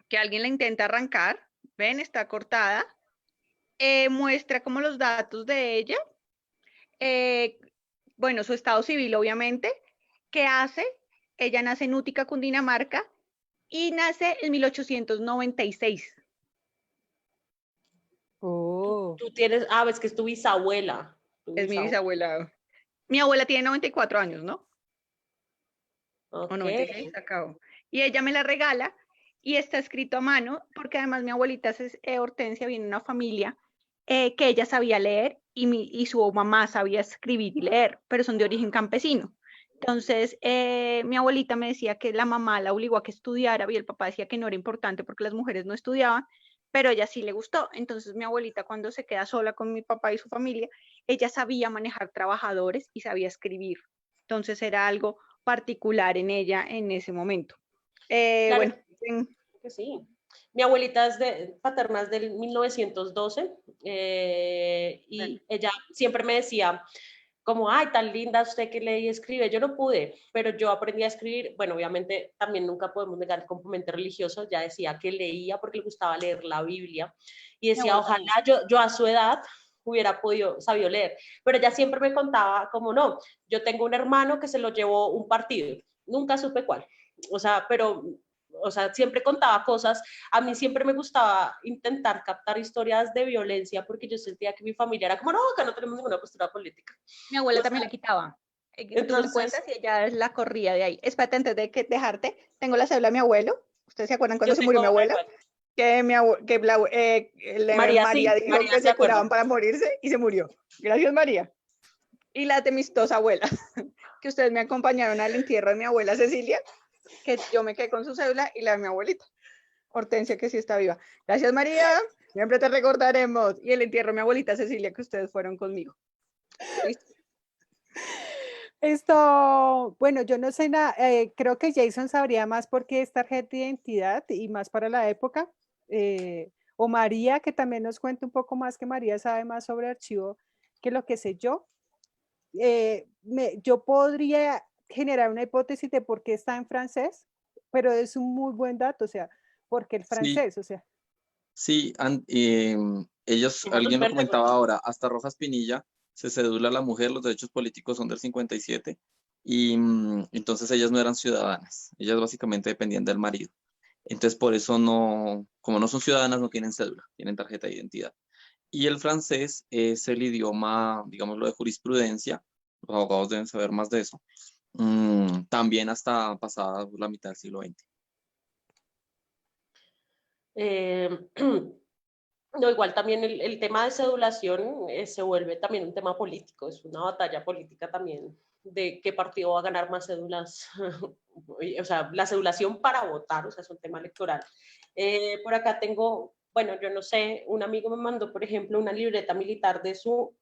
que alguien la intenta arrancar. Ven, está cortada. Muestra como los datos de ella. Bueno, su estado civil, obviamente. ¿Qué hace? Ella nace en Útica, Cundinamarca, y nace en 1896. Oh. Tú tienes, ves que es tu bisabuela. Es mi bisabuela. Mi abuela tiene 94 años, ¿no? O Ok. 96, acabo. Y ella me la regala y está escrito a mano, porque además mi abuelita Hortensia viene de una familia que ella sabía leer y su mamá sabía escribir y leer, pero son de origen campesino. Entonces, mi abuelita me decía que la mamá la obligó a que estudiara y el papá decía que no era importante porque las mujeres no estudiaban, pero a ella sí le gustó. Entonces, mi abuelita, cuando se queda sola con mi papá y su familia, ella sabía manejar trabajadores y sabía escribir. Entonces, era algo particular en ella en ese momento. Claro, Bueno, que sí. Mi abuelita es paterna es del 1912 y ella siempre me decía como, ay, tan linda usted que lee y escribe. Yo no pude, pero yo aprendí a escribir. Bueno, obviamente también nunca podemos negar el componente religioso. Ya decía que leía porque le gustaba leer la Biblia y decía, ojalá yo a su edad hubiera sabido leer. Pero ella siempre me contaba como, no, yo tengo un hermano que se lo llevó un partido. Nunca supe cuál. O sea, siempre contaba cosas. A mí siempre me gustaba intentar captar historias de violencia porque yo sentía que mi familia era como, no, acá no tenemos ninguna postura política. mi abuela también la quitaba. Tú le cuentas y ella la corría de ahí. Espérate, antes de dejarte, tengo la cédula de mi abuelo. ¿Ustedes se acuerdan cuando se murió mi abuela? Que María dijo que se curaban para morirse y se murió. Gracias, María. Y las de mis dos abuelas, que ustedes me acompañaron al entierro de mi abuela Cecilia, que yo me quedé con su cédula, y la de mi abuelita, Hortensia, que sí está viva. Gracias, María, siempre te recordaremos. Y el entierro de mi abuelita Cecilia, que ustedes fueron conmigo. ¿Listo? Bueno, yo no sé nada, creo que Jason sabría más porque es tarjeta de identidad y más para la época. O María, que también nos cuente un poco más, que María sabe más sobre archivo que lo que sé yo. Yo podría generar una hipótesis de por qué está en francés, pero es un muy buen dato, o sea, porque el francés, Sí, o sea. sí, alguien lo comentaba ahora, hasta Rojas Pinilla se cedula a la mujer, los derechos políticos son del 57 y entonces ellas no eran ciudadanas, ellas básicamente dependían del marido. Entonces por eso como no son ciudadanas, no tienen cédula, tienen tarjeta de identidad. Y el francés es el idioma, digámoslo, de jurisprudencia, los abogados deben saber más de eso, también hasta pasada la mitad del siglo XX. No, igual también el tema de cedulación se vuelve también un tema político, es una batalla política también de qué partido va a ganar más cédulas, o sea, la cedulación para votar, o sea, es un tema electoral. Por acá tengo, bueno, yo no sé, un amigo me mandó, por ejemplo, una libreta militar de su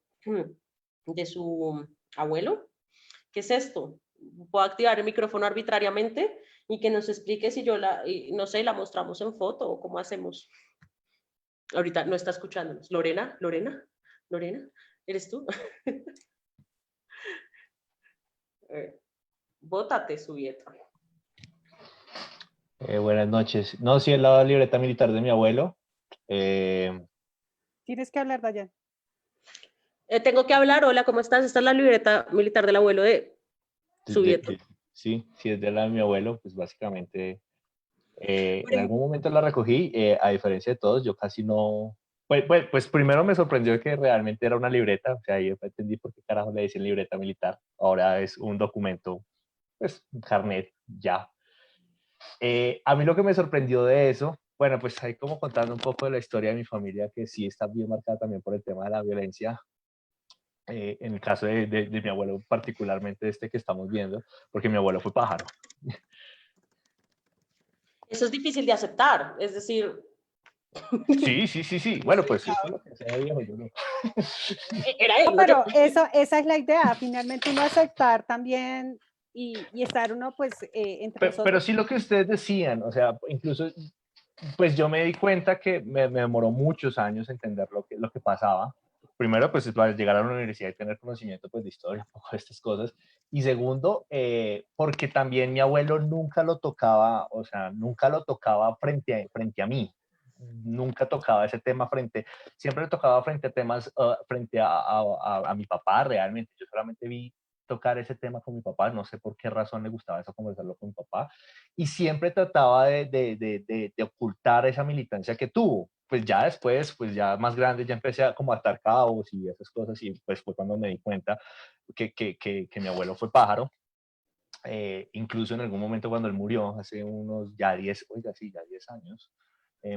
abuelo. ¿Qué es esto? Puedo activar el micrófono arbitrariamente y que nos explique si yo no sé, la mostramos en foto o cómo hacemos. Ahorita no está escuchándonos. Lorena, ¿eres tú? Bótate, Subieta. Buenas noches. No, sí, es la libreta militar de mi abuelo. Tienes que hablar, Dayan. Tengo que hablar. Hola, ¿cómo estás? Esta es la libreta militar del abuelo de Subieta. Sí, es de la de mi abuelo, pues básicamente en algún momento la recogí, a diferencia de todos, yo casi no... Pues primero me sorprendió que realmente era una libreta, o sea, yo entendí por qué carajo le dicen libreta militar, ahora es un documento, pues un carnet, ya. A mí lo que me sorprendió de eso, bueno, pues ahí como contando un poco de la historia de mi familia, que sí está bien marcada también por el tema de la violencia, en el caso de mi abuelo particularmente este que estamos viendo, porque mi abuelo fue pájaro. Eso es difícil de aceptar, es decir... Sí. Bueno, pues eso es lo que sea viejo, yo no. Era él, No, pero esa es la idea, finalmente uno aceptar también y estar uno pues entre nosotros. Pero sí lo que ustedes decían, o sea, incluso pues yo me di cuenta que me demoró muchos años entender lo que pasaba. Primero, pues para llegar a la universidad y tener conocimiento pues, de historia, un poco de estas cosas. Y segundo, porque también mi abuelo nunca lo tocaba, o sea, nunca lo tocaba frente a mí. Nunca tocaba ese tema siempre le tocaba frente a temas, frente a mi papá realmente. Yo solamente vi tocar ese tema con mi papá, no sé por qué razón le gustaba eso conversarlo con mi papá, y siempre trataba de ocultar esa militancia que tuvo. Pues ya después, pues ya más grande, ya empecé a como atar cabos y esas cosas, y pues fue cuando me di cuenta que mi abuelo fue pájaro. Incluso en algún momento cuando él murió, hace unos ya 10 años,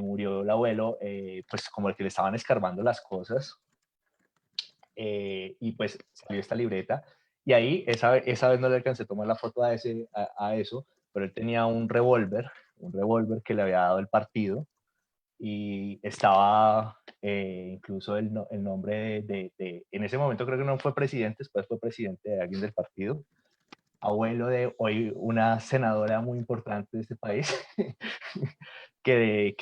murió el abuelo, pues como el que le estaban escarbando las cosas, y pues salió esta libreta, y ahí esa vez no le alcancé a tomar la foto a eso, pero él tenía un revólver que le había dado el partido, y estaba incluso el nombre en ese momento creo que no fue presidente, después fue presidente de alguien del partido, abuelo de hoy una senadora muy importante de este país, que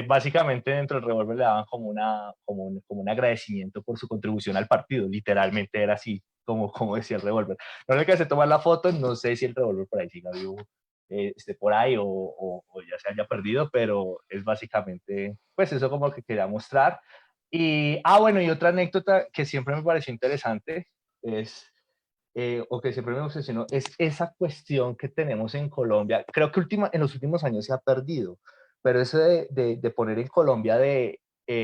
básicamente dentro del revólver le daban como un agradecimiento por su contribución al partido, literalmente era así, como decía el revólver. No le alcancé a tomar la foto, no sé si el revólver por ahí siga vivo, esté por ahí o ya se haya perdido, pero es básicamente, pues eso como que quería mostrar. Y, bueno, y otra anécdota que siempre me pareció interesante es o que siempre me obsesionó, es esa cuestión que tenemos en Colombia. Creo que en los últimos años se ha perdido, pero eso de poner en Colombia de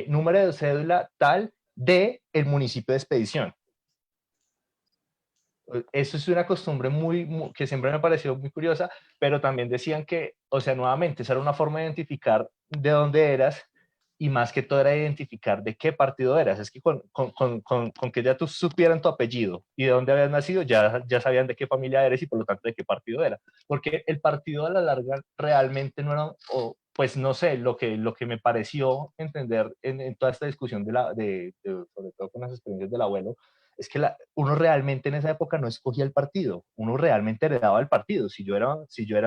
número de cédula tal de el municipio de expedición. Eso es una costumbre que siempre me pareció muy curiosa, pero también decían que, o sea, nuevamente, esa era una forma de identificar de dónde eras, y más que todo era identificar de qué partido eras. Es que con que ya tú supieran tu apellido y de dónde habías nacido, ya sabían de qué familia eres y por lo tanto de qué partido era. Porque el partido a la larga realmente no era, pues no sé, lo que me pareció entender en toda esta discusión sobre todo con las experiencias del abuelo, es que uno realmente en esa época no escogía el partido, uno realmente heredaba el partido. Si yo era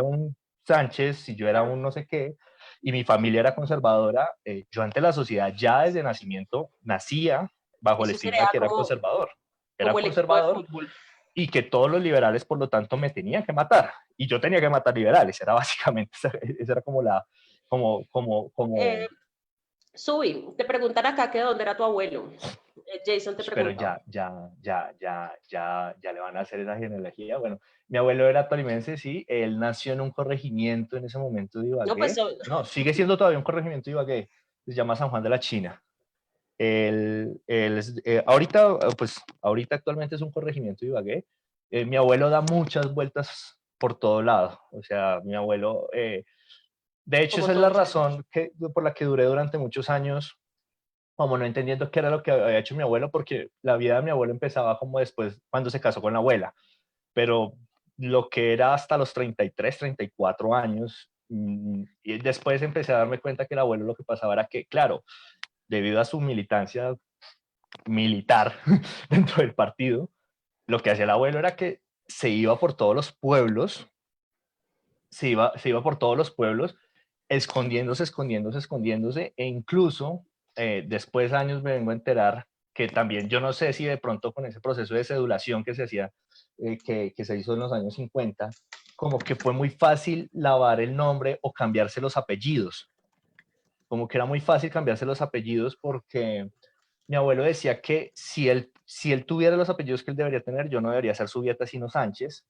un Sánchez, si yo era un no sé qué, y mi familia era conservadora, yo ante la sociedad ya desde nacimiento nacía bajo el estigma de que era conservador. Era conservador y que todos los liberales, por lo tanto, me tenían que matar. Y yo tenía que matar liberales, era básicamente, esa era como la... Subi, te preguntan acá que de dónde era tu abuelo. Jason te pregunta. Pero ya le van a hacer esa genealogía. Bueno, mi abuelo era tolimense, sí, él nació en un corregimiento en ese momento de Ibagué. No, pues, Sigue siendo todavía un corregimiento de Ibagué, se llama San Juan de la China. Ahorita actualmente es un corregimiento de Ibagué. Mi abuelo da muchas vueltas por todo lado, o sea, mi abuelo De hecho, Como esa es la todos. razón por la que duré durante muchos años como no entendiendo qué era lo que había hecho mi abuelo, porque la vida de mi abuelo empezaba como después, cuando se casó con la abuela, pero lo que era hasta los 33, 34 años, y después empecé a darme cuenta que el abuelo lo que pasaba era que, claro, debido a su militancia militar dentro del partido, lo que hacía el abuelo era que se iba por todos los pueblos, se iba por todos los pueblos, escondiéndose, e incluso después años me vengo a enterar que también, yo no sé si de pronto con ese proceso de sedulación que se hacía, que se hizo en los años 50, como que fue muy fácil lavar el nombre o cambiarse los apellidos, como que era muy fácil cambiarse los apellidos porque mi abuelo decía que si él tuviera los apellidos que él debería tener, yo no debería ser Subieta sino Sánchez.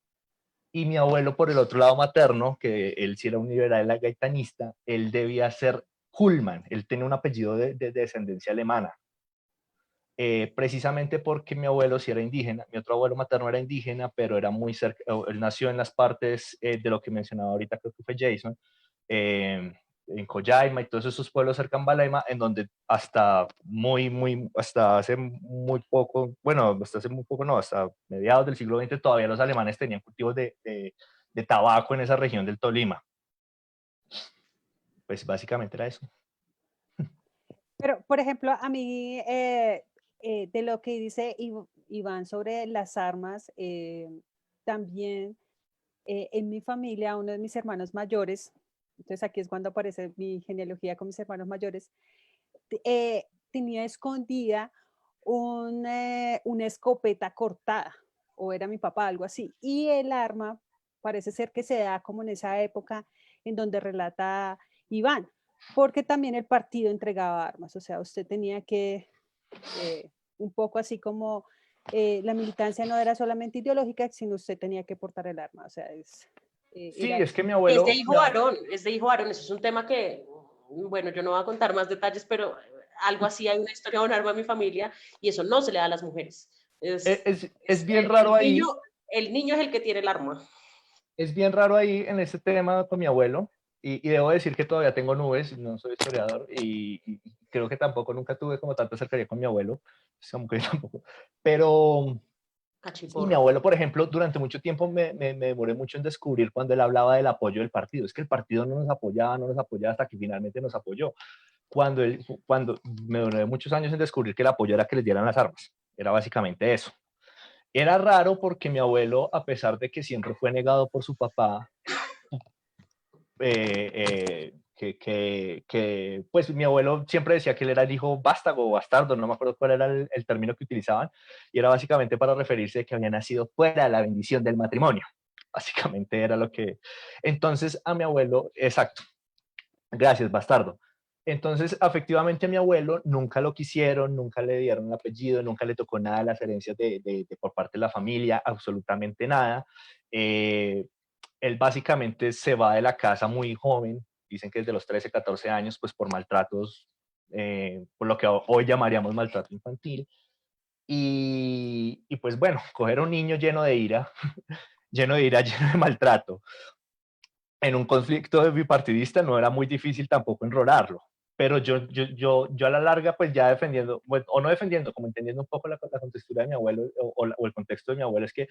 Y mi abuelo, por el otro lado materno, que él sí era un liberal gaitanista, él debía ser Kuhlmann, él tenía un apellido de descendencia alemana. Precisamente porque mi abuelo sí era indígena, mi otro abuelo materno era indígena, pero era muy cerca, él nació en las partes de lo que mencionaba ahorita, creo que fue Jason, en Collaima y todos esos pueblos cerca de Balaima, en donde hasta hace muy poco, bueno, hasta hace muy poco no, hasta mediados del siglo XX todavía los alemanes tenían cultivos de tabaco en esa región del Tolima. Pues básicamente era eso. Pero, por ejemplo, a mí, de lo que dice Iván sobre las armas, también en mi familia, uno de mis hermanos mayores, entonces aquí es cuando aparece mi genealogía con mis hermanos mayores, tenía escondida una escopeta cortada, o era mi papá, algo así, y el arma parece ser que se da como en esa época en donde relata Iván, porque también el partido entregaba armas, o sea, usted tenía que, un poco así como la militancia no era solamente ideológica, sino usted tenía que portar el arma, o sea, Sí, era es que eso. mi Es abuelo... de hijo varón, es de hijo varón. Eso es un tema que, bueno, yo no voy a contar más detalles, pero algo así, hay una historia de un arma en mi familia y eso no se le da a las mujeres. Es bien raro ahí. El niño es el que tiene el arma. Es bien raro ahí en ese tema con mi abuelo, y debo decir que todavía tengo nubes, no soy historiador, y creo que tampoco nunca tuve como tanta cercanía con mi abuelo, es como que tampoco, pero y mi Cachiporro. abuelo, por ejemplo, durante mucho tiempo me demoré mucho en descubrir cuando él hablaba del apoyo del partido, es que el partido no nos apoyaba hasta que finalmente nos apoyó, cuando me demoré muchos años en descubrir que el apoyo era que les dieran las armas, era básicamente eso. Era raro porque mi abuelo, a pesar de que siempre fue negado por su papá, pues mi abuelo siempre decía que él era el hijo vástago o bastardo, no me acuerdo cuál era el término que utilizaban, y era básicamente para referirse a que había nacido fuera de la bendición del matrimonio. Básicamente era lo que... Entonces a mi abuelo, exacto, gracias, bastardo. Entonces, efectivamente, a mi abuelo nunca lo quisieron, nunca le dieron un apellido, nunca le tocó nada de las herencias por parte de la familia, absolutamente nada. Él básicamente se va de la casa muy joven, dicen que desde los 13, 14 años, pues por maltratos, por lo que hoy llamaríamos maltrato infantil. Y pues bueno, coger a un niño lleno de ira, lleno de maltrato, en un conflicto bipartidista no era muy difícil tampoco enrolarlo. Pero yo a la larga, pues ya defendiendo, bueno, o no defendiendo, como entendiendo un poco la contextura de mi abuelo o el contexto de mi abuelo, es que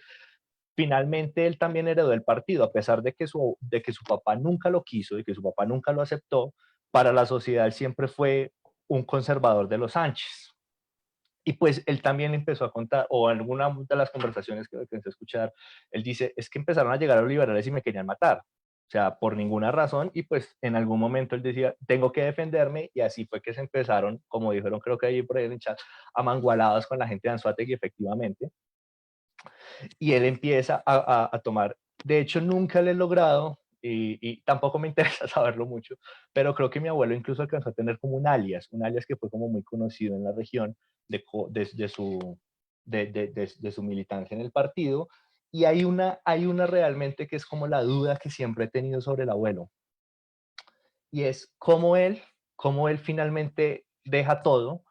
finalmente él también heredó el partido, a pesar de que su papá nunca lo quiso, de que su papá nunca lo aceptó, para la sociedad él siempre fue un conservador de los Sánchez. Y pues él también empezó a contar, o en alguna de las conversaciones que empecé a escuchar, él dice, es que empezaron a llegar a los liberales y me querían matar. O sea, por ninguna razón, y pues en algún momento él decía, tengo que defenderme, y así fue que se empezaron, como dijeron creo que ahí por ahí en el chat, a mangualadas con la gente de Anzoátegui, efectivamente, y él empieza a tomar, de hecho nunca le he logrado, y tampoco me interesa saberlo mucho, pero creo que mi abuelo incluso alcanzó a tener como un alias que fue como muy conocido en la región de su militancia en el partido, y hay una realmente que es como la duda que siempre he tenido sobre el abuelo, y es cómo él finalmente deja todo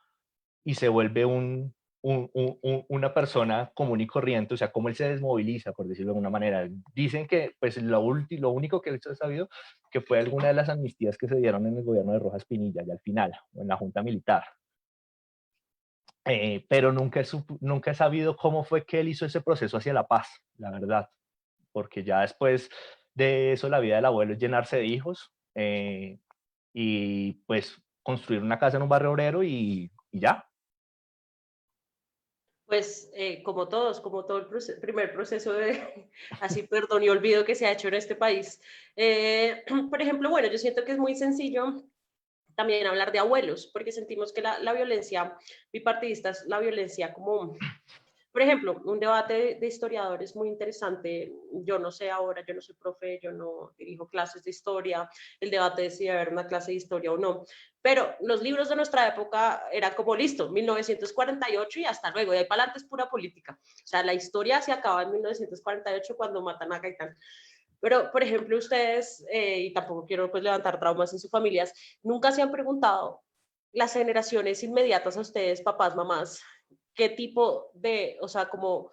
y se vuelve un una persona común y corriente, o sea, cómo él se desmoviliza, por decirlo de alguna manera. Dicen que pues lo único que él ha sabido que fue alguna de las amnistías que se dieron en el gobierno de Rojas Pinilla, ya al final, o en la Junta Militar. Pero nunca he sabido cómo fue que él hizo ese proceso hacia la paz, la verdad, porque ya después de eso la vida del abuelo es llenarse de hijos y pues construir una casa en un barrio obrero y ya. Pues como todos, como todo el primer proceso de, así perdón y olvido que se ha hecho en este país. Por ejemplo, bueno, yo siento que es muy sencillo también hablar de abuelos, porque sentimos que la violencia bipartidista es la violencia como, por ejemplo, un debate de historiadores muy interesante. Yo no sé ahora, yo no soy profe, yo no dirijo clases de historia, el debate de si debe haber una clase de historia o no, pero los libros de nuestra época eran como listo, 1948 y hasta luego, de ahí para adelante es pura política. O sea, la historia se acaba en 1948 cuando matan a Gaitán. Pero, por ejemplo, ustedes, y tampoco quiero pues levantar traumas en sus familias, nunca se han preguntado las generaciones inmediatas a ustedes, papás, mamás, qué tipo de, o sea, como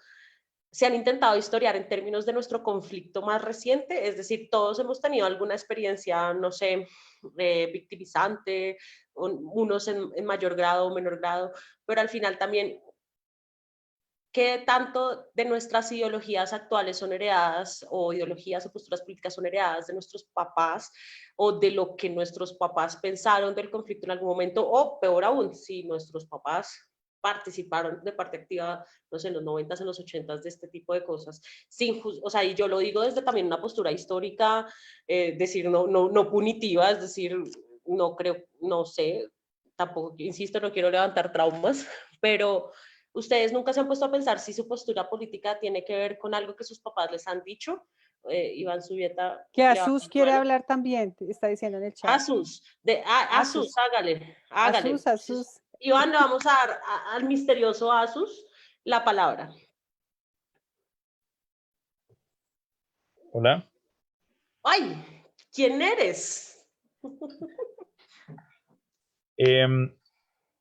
se han intentado historiar en términos de nuestro conflicto más reciente, es decir, todos hemos tenido alguna experiencia, no sé, victimizante, unos en mayor grado o menor grado, pero al final también, ¿qué tanto de nuestras ideologías actuales son heredadas o ideologías o posturas políticas son heredadas de nuestros papás o de lo que nuestros papás pensaron del conflicto en algún momento o peor aún, si nuestros papás participaron de parte activa, no sé, en los 90s, en los 80s de este tipo de cosas, sin, o sea, y yo lo digo desde también una postura histórica, decir no punitiva, es decir, no creo, no sé, tampoco, insisto, no quiero levantar traumas, pero ¿ustedes nunca se han puesto a pensar si su postura política tiene que ver con algo que sus papás les han dicho? Iván Zubieta. Que Asus quiere hablar también, está diciendo en el chat. Asus, Asus, hágale. Asus. Iván, le vamos a dar al misterioso Asus la palabra. Hola. ¡Ay! ¿Quién eres?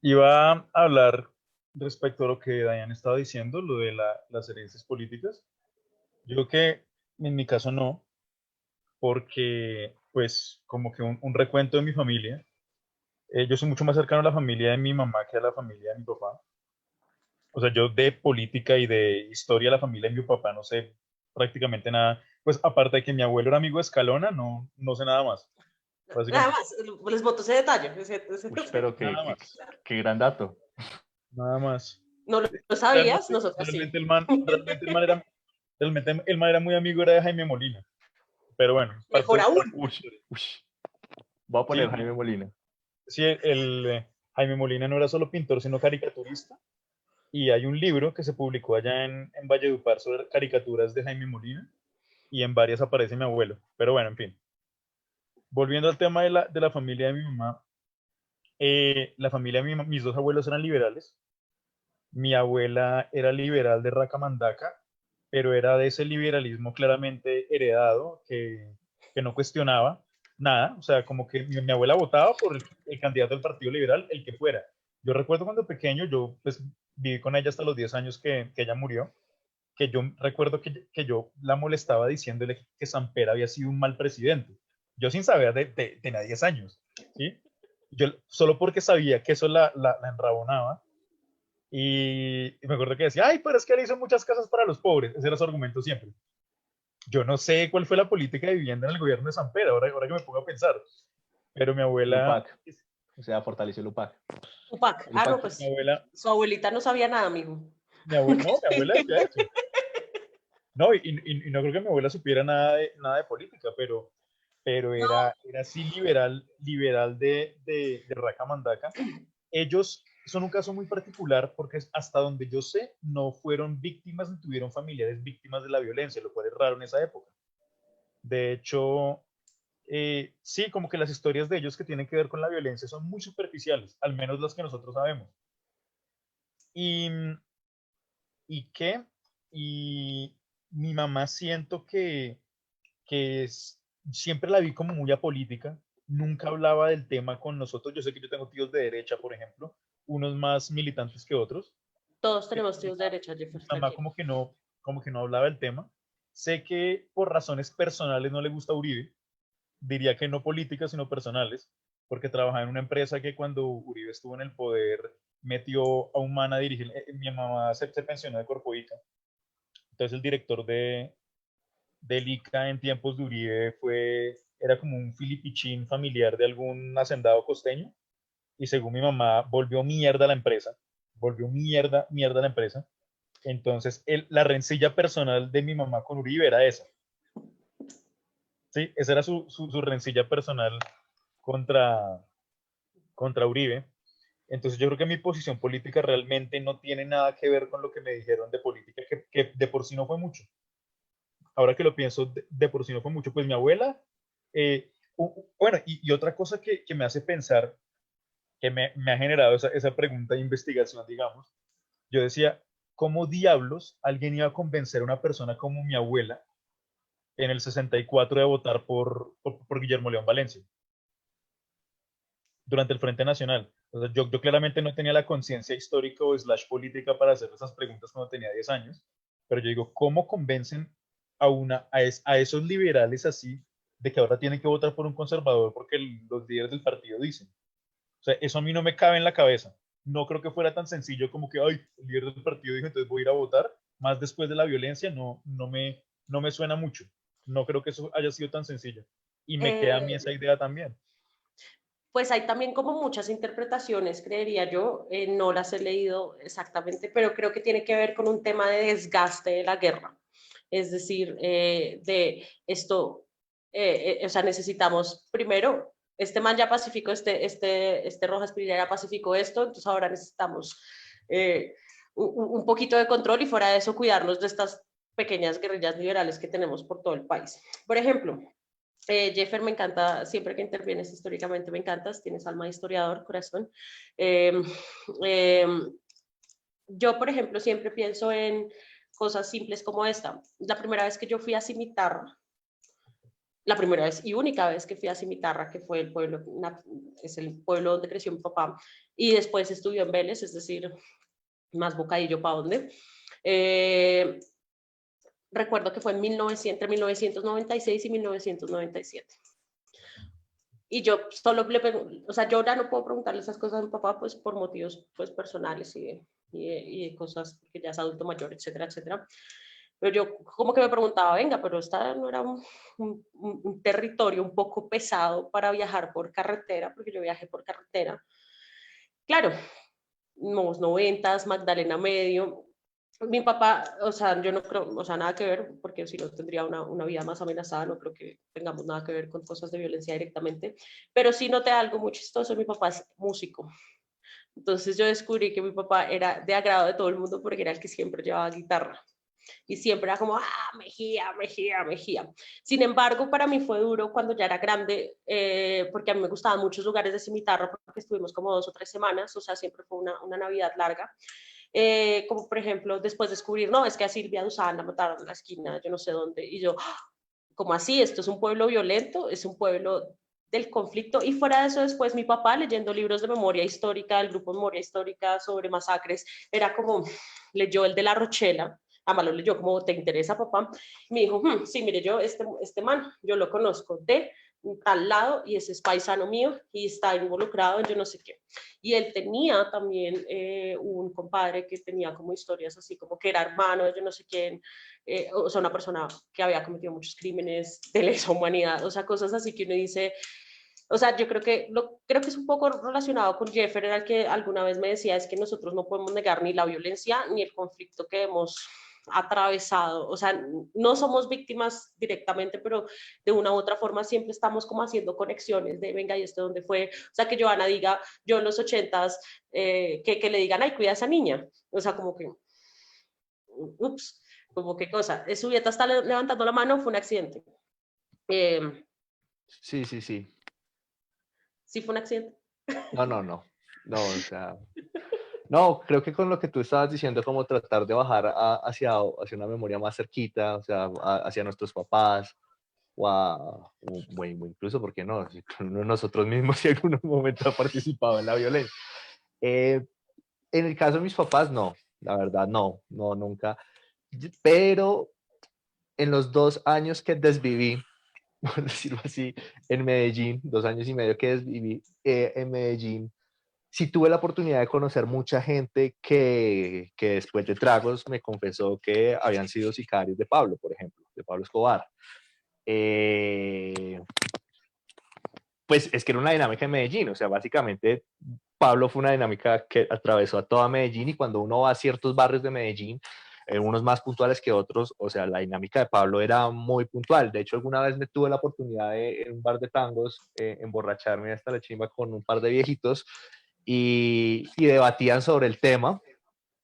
Iba a hablar respecto a lo que Dayan estaba diciendo, lo de las herencias políticas. Yo creo que en mi caso no, porque pues como que un recuento de mi familia, yo soy mucho más cercano a la familia de mi mamá que a la familia de mi papá. O sea, yo de política y de historia de la familia de mi papá no sé prácticamente nada. Pues aparte de que mi abuelo era amigo de Escalona, no sé nada más. Nada más, les boto ese detalle. Pero qué gran dato. Nada más. ¿No lo sabías? Nosotros sí. Realmente el man era muy amigo era de Jaime Molina. Pero bueno. Mejor aún. Voy a poner Jaime Molina. Sí, Jaime Molina no era solo pintor, sino caricaturista. Y hay un libro que se publicó allá en Valledupar sobre caricaturas de Jaime Molina. Y en varias aparece mi abuelo. Pero bueno, en fin. Volviendo al tema de la familia de mi mamá. La familia de mis dos abuelos eran liberales. Mi abuela era liberal de Racamandaca, pero era de ese liberalismo claramente heredado que no cuestionaba nada. O sea, como que mi abuela votaba por el candidato del Partido Liberal, el que fuera. Yo recuerdo cuando pequeño, yo pues viví con ella hasta los 10 años que ella murió, que yo recuerdo que yo la molestaba diciéndole que Samper había sido un mal presidente. Yo sin saber tenía 10 años, ¿sí? Yo solo porque sabía que eso la enrabonaba. Y me acuerdo que decía, ay, pero es que él hizo muchas casas para los pobres. Ese era su argumento siempre. Yo no sé cuál fue la política de vivienda en el gobierno de Samper, ahora que me pongo a pensar. Pero mi abuela... Lupac. O sea, fortaleció el UPAC. UPAC. Ah, no, pues su abuelita no sabía nada, mijo. Mi abuela decía eso. No, y no creo que mi abuela supiera nada de política, pero era así liberal de Racamandaca. Ellos son un caso muy particular porque hasta donde yo sé no fueron víctimas ni tuvieron familiares víctimas de la violencia, lo cual es raro en esa época. De hecho, sí, como que las historias de ellos que tienen que ver con la violencia son muy superficiales, al menos las que nosotros sabemos. Y mi mamá siento que siempre la vi como muy apolítica, nunca hablaba del tema con nosotros. Yo sé que yo tengo tíos de derecha, por ejemplo, unos más militantes que otros, Todos tenemos tíos de derecha, Jeffer. Mi mamá como que no hablaba del tema. Sé que por razones personales no le gusta Uribe, diría que no políticas, sino personales, porque trabajaba en una empresa que cuando Uribe estuvo en el poder metió a un man a dirigir. Mi mamá se pensionó de Corpoica. Entonces el director del ICA en tiempos de Uribe era como un filipichín familiar de algún hacendado costeño, y según mi mamá volvió mierda la empresa, volvió mierda la empresa. Entonces la rencilla personal de mi mamá con Uribe era esa. Sí, esa era su rencilla personal contra Uribe. Entonces yo creo que mi posición política realmente no tiene nada que ver con lo que me dijeron de política, que de por sí no fue mucho. Ahora que lo pienso, de por sí no fue mucho. Pues mi abuela, bueno, y otra cosa que me hace pensar, que me ha generado esa pregunta de investigación, digamos, yo decía, ¿cómo diablos alguien iba a convencer a una persona como mi abuela en el 64 de votar por Guillermo León Valencia durante el Frente Nacional? O sea, yo claramente no tenía la conciencia histórica o / política para hacer esas preguntas cuando tenía 10 años, pero yo digo, ¿cómo convencen a esos liberales así de que ahora tienen que votar por un conservador porque los líderes del partido dicen? O sea, eso a mí no me cabe en la cabeza. No creo que fuera tan sencillo como que, ay, el líder del partido dijo, entonces voy a ir a votar. Más después de la violencia, no me suena mucho. No creo que eso haya sido tan sencillo. Y me queda a mí esa idea también. Pues hay también como muchas interpretaciones, creería yo, no las he leído exactamente, pero creo que tiene que ver con un tema de desgaste de la guerra. Es decir, de esto, o sea, necesitamos primero, este man ya pacificó, este Rojas Pinilla ya pacificó esto, entonces ahora necesitamos un poquito de control y fuera de eso cuidarnos de estas pequeñas guerrillas liberales que tenemos por todo el país. Por ejemplo, Jeffer, me encanta, siempre que intervienes históricamente me encantas, tienes alma de historiador, corazón. Yo, por ejemplo, siempre pienso en cosas simples como esta. La primera vez que yo fui a Cimitarra, la primera vez y única vez que fui a Cimitarra, que fue es el pueblo donde creció mi papá, y después estudió en Vélez, es decir, más bocadillo para dónde. Recuerdo que fue entre 1996 y 1997. Y yo solo o sea, yo ahora no puedo preguntarle esas cosas a mi papá, pues por motivos pues personales y de cosas que ya es adulto mayor, etcétera, etcétera. Pero yo como que me preguntaba, venga, pero esta no era un territorio un poco pesado para viajar por carretera, porque yo viajé por carretera. Claro, los 90s, Magdalena Medio. Mi papá, o sea, yo no creo, o sea, nada que ver, porque si no tendría una vida más amenazada, no creo que tengamos nada que ver con cosas de violencia directamente, pero sí noté algo muy chistoso, mi papá es músico. Entonces yo descubrí que mi papá era de agrado de todo el mundo porque era el que siempre llevaba guitarra. Y siempre era como, Mejía, Mejía, Mejía. Sin embargo, para mí fue duro cuando ya era grande, porque a mí me gustaban muchos lugares de Cimitarra, porque estuvimos como 2 o 3 semanas, o sea, siempre fue una Navidad larga. Como por ejemplo, después descubrir, no, es que a Silvia Duzán la mataron en la esquina, yo no sé dónde, y yo, ¿cómo así? Esto es un pueblo violento, es un pueblo del conflicto, y fuera de eso después mi papá leyendo libros de memoria histórica, el grupo de memoria histórica sobre masacres, era como, leyó el de La Rochela, además lo leyó como, ¿te interesa, papá? Y me dijo, sí, mire, yo, este man, yo lo conozco de tal lado y ese es paisano mío y está involucrado en yo no sé qué. Y él tenía también un compadre que tenía como historias así, como que era hermano de yo no sé quién, o sea, una persona que había cometido muchos crímenes de lesa humanidad, o sea, cosas así que uno dice, o sea, yo creo que es un poco relacionado con Jeffer, era el que alguna vez me decía, es que nosotros no podemos negar ni la violencia ni el conflicto que hemos atravesado, o sea, no somos víctimas directamente, pero de una u otra forma siempre estamos como haciendo conexiones de, venga, ¿y esto dónde fue? O sea, que Joana diga, yo en los 80s, que le digan, ay, cuida a esa niña, o sea, como que, ups, como qué cosa, su dieta está levantando la mano, fue un accidente. Sí, sí, sí. ¿Sí fue un accidente? No, o sea... No, creo que con lo que tú estabas diciendo, como tratar de bajar hacia una memoria más cerquita, o sea, hacia nuestros papás, o incluso, ¿por qué no? Nosotros mismos si en algún momento ha participado en la violencia. En el caso de mis papás, no, la verdad no, nunca. Pero en los 2 años que desviví, por decirlo así, en Medellín, 2 años y medio que desviví en Medellín, sí tuve la oportunidad de conocer mucha gente que después de tragos me confesó que habían sido sicarios de Pablo, por ejemplo, de Pablo Escobar. Pues es que era una dinámica en Medellín, o sea, básicamente Pablo fue una dinámica que atravesó a toda Medellín, y cuando uno va a ciertos barrios de Medellín, unos más puntuales que otros, o sea, la dinámica de Pablo era muy puntual. De hecho, alguna vez me tuve la oportunidad de, en un bar de tangos, emborracharme hasta la chimba con un par de viejitos, y debatían sobre el tema.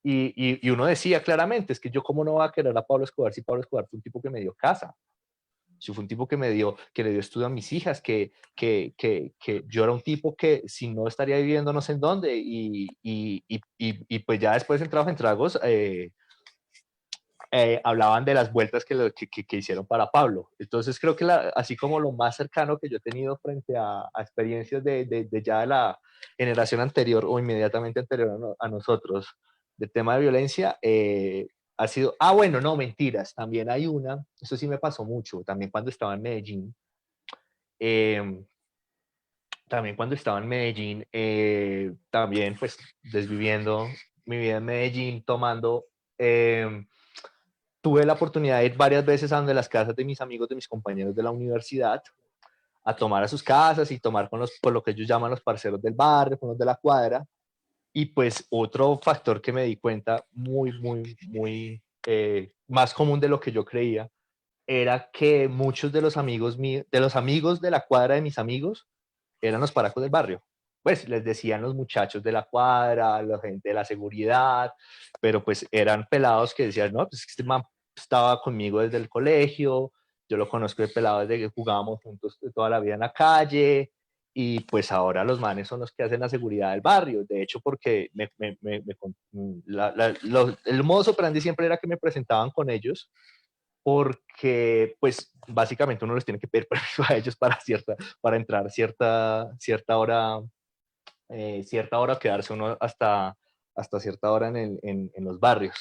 Y uno decía claramente, es que yo cómo no voy a querer a Pablo Escobar si Pablo Escobar fue un tipo que me dio casa, si fue un tipo que le dio estudio a mis hijas, que yo era un tipo que si no estaría viviendo no sé en dónde, y pues ya después en trabajo en tragos, hablaban de las vueltas que hicieron para Pablo. Entonces creo que así como lo más cercano que yo he tenido frente a experiencias de ya de la generación anterior o inmediatamente anterior a nosotros, de tema de violencia, ha sido, bueno, no, mentiras, también hay una, eso sí me pasó mucho, también cuando estaba en Medellín, también pues desviviendo mi vida en Medellín, tomando, tuve la oportunidad de ir varias veces a donde las casas de mis amigos, de mis compañeros de la universidad, a tomar a sus casas y tomar con lo que ellos llaman los parceros del barrio, con los de la cuadra. Y pues otro factor que me di cuenta muy más común de lo que yo creía, era que muchos de los amigos míos, de los amigos de la cuadra de mis amigos, eran los paracos del barrio. Pues les decían los muchachos de la cuadra, la gente de la seguridad, pero pues eran pelados que decían, no, pues este man estaba conmigo desde el colegio, yo lo conozco de pelado desde que jugábamos juntos toda la vida en la calle, y pues ahora los manes son los que hacen la seguridad del barrio. De hecho, porque el modus operandi siempre era que me presentaban con ellos, porque pues básicamente uno les tiene que pedir permiso a ellos para entrar cierta hora, quedarse uno hasta cierta hora en los barrios.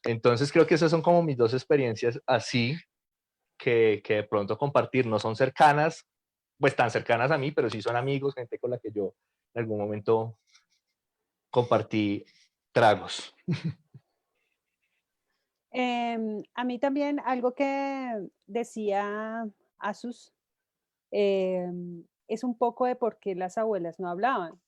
Entonces creo que esas son como mis 2 experiencias así, que de pronto compartir, no son cercanas, pues tan cercanas a mí, pero sí son amigos, gente con la que yo en algún momento compartí tragos. A mí también algo que decía Asus, es un poco de por qué las abuelas no hablaban.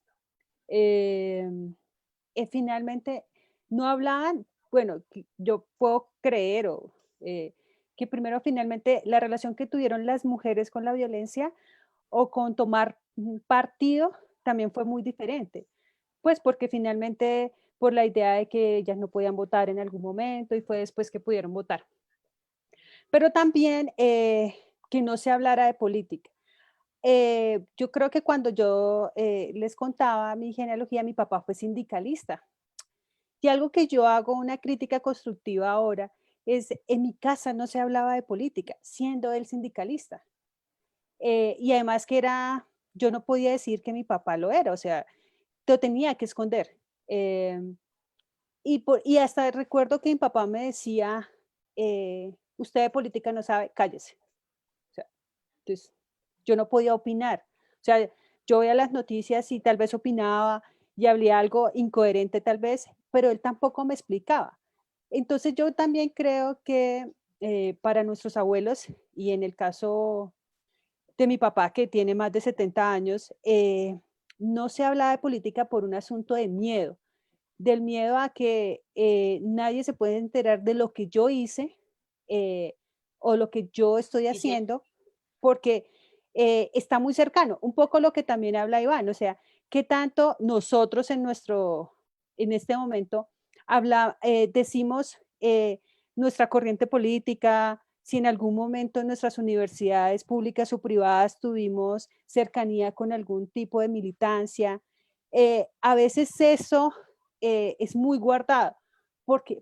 Finalmente no hablaban, bueno, yo puedo creer que primero finalmente la relación que tuvieron las mujeres con la violencia o con tomar partido también fue muy diferente, pues porque finalmente por la idea de que ellas no podían votar en algún momento y fue después que pudieron votar. Pero también que no se hablara de política. Yo creo que cuando yo les contaba mi genealogía, mi papá fue sindicalista. Y algo que yo hago una crítica constructiva ahora es, en mi casa no se hablaba de política, siendo él sindicalista. Y además que yo no podía decir que mi papá lo era, o sea, lo tenía que esconder. Y hasta recuerdo que mi papá me decía, usted de política no sabe, cállese. O sea, entonces, yo no podía opinar. O sea, yo veía las noticias y tal vez opinaba y hablé algo incoherente tal vez, pero él tampoco me explicaba. Entonces yo también creo que para nuestros abuelos, y en el caso de mi papá que tiene más de 70 años, no se hablaba de política por un asunto de miedo, del miedo a que nadie se puede enterar de lo que yo hice o lo que yo estoy haciendo, porque está muy cercano. Un poco lo que también habla Iván, o sea, qué tanto nosotros en este momento decimos nuestra corriente política, si en algún momento en nuestras universidades públicas o privadas tuvimos cercanía con algún tipo de militancia. A veces eso es muy guardado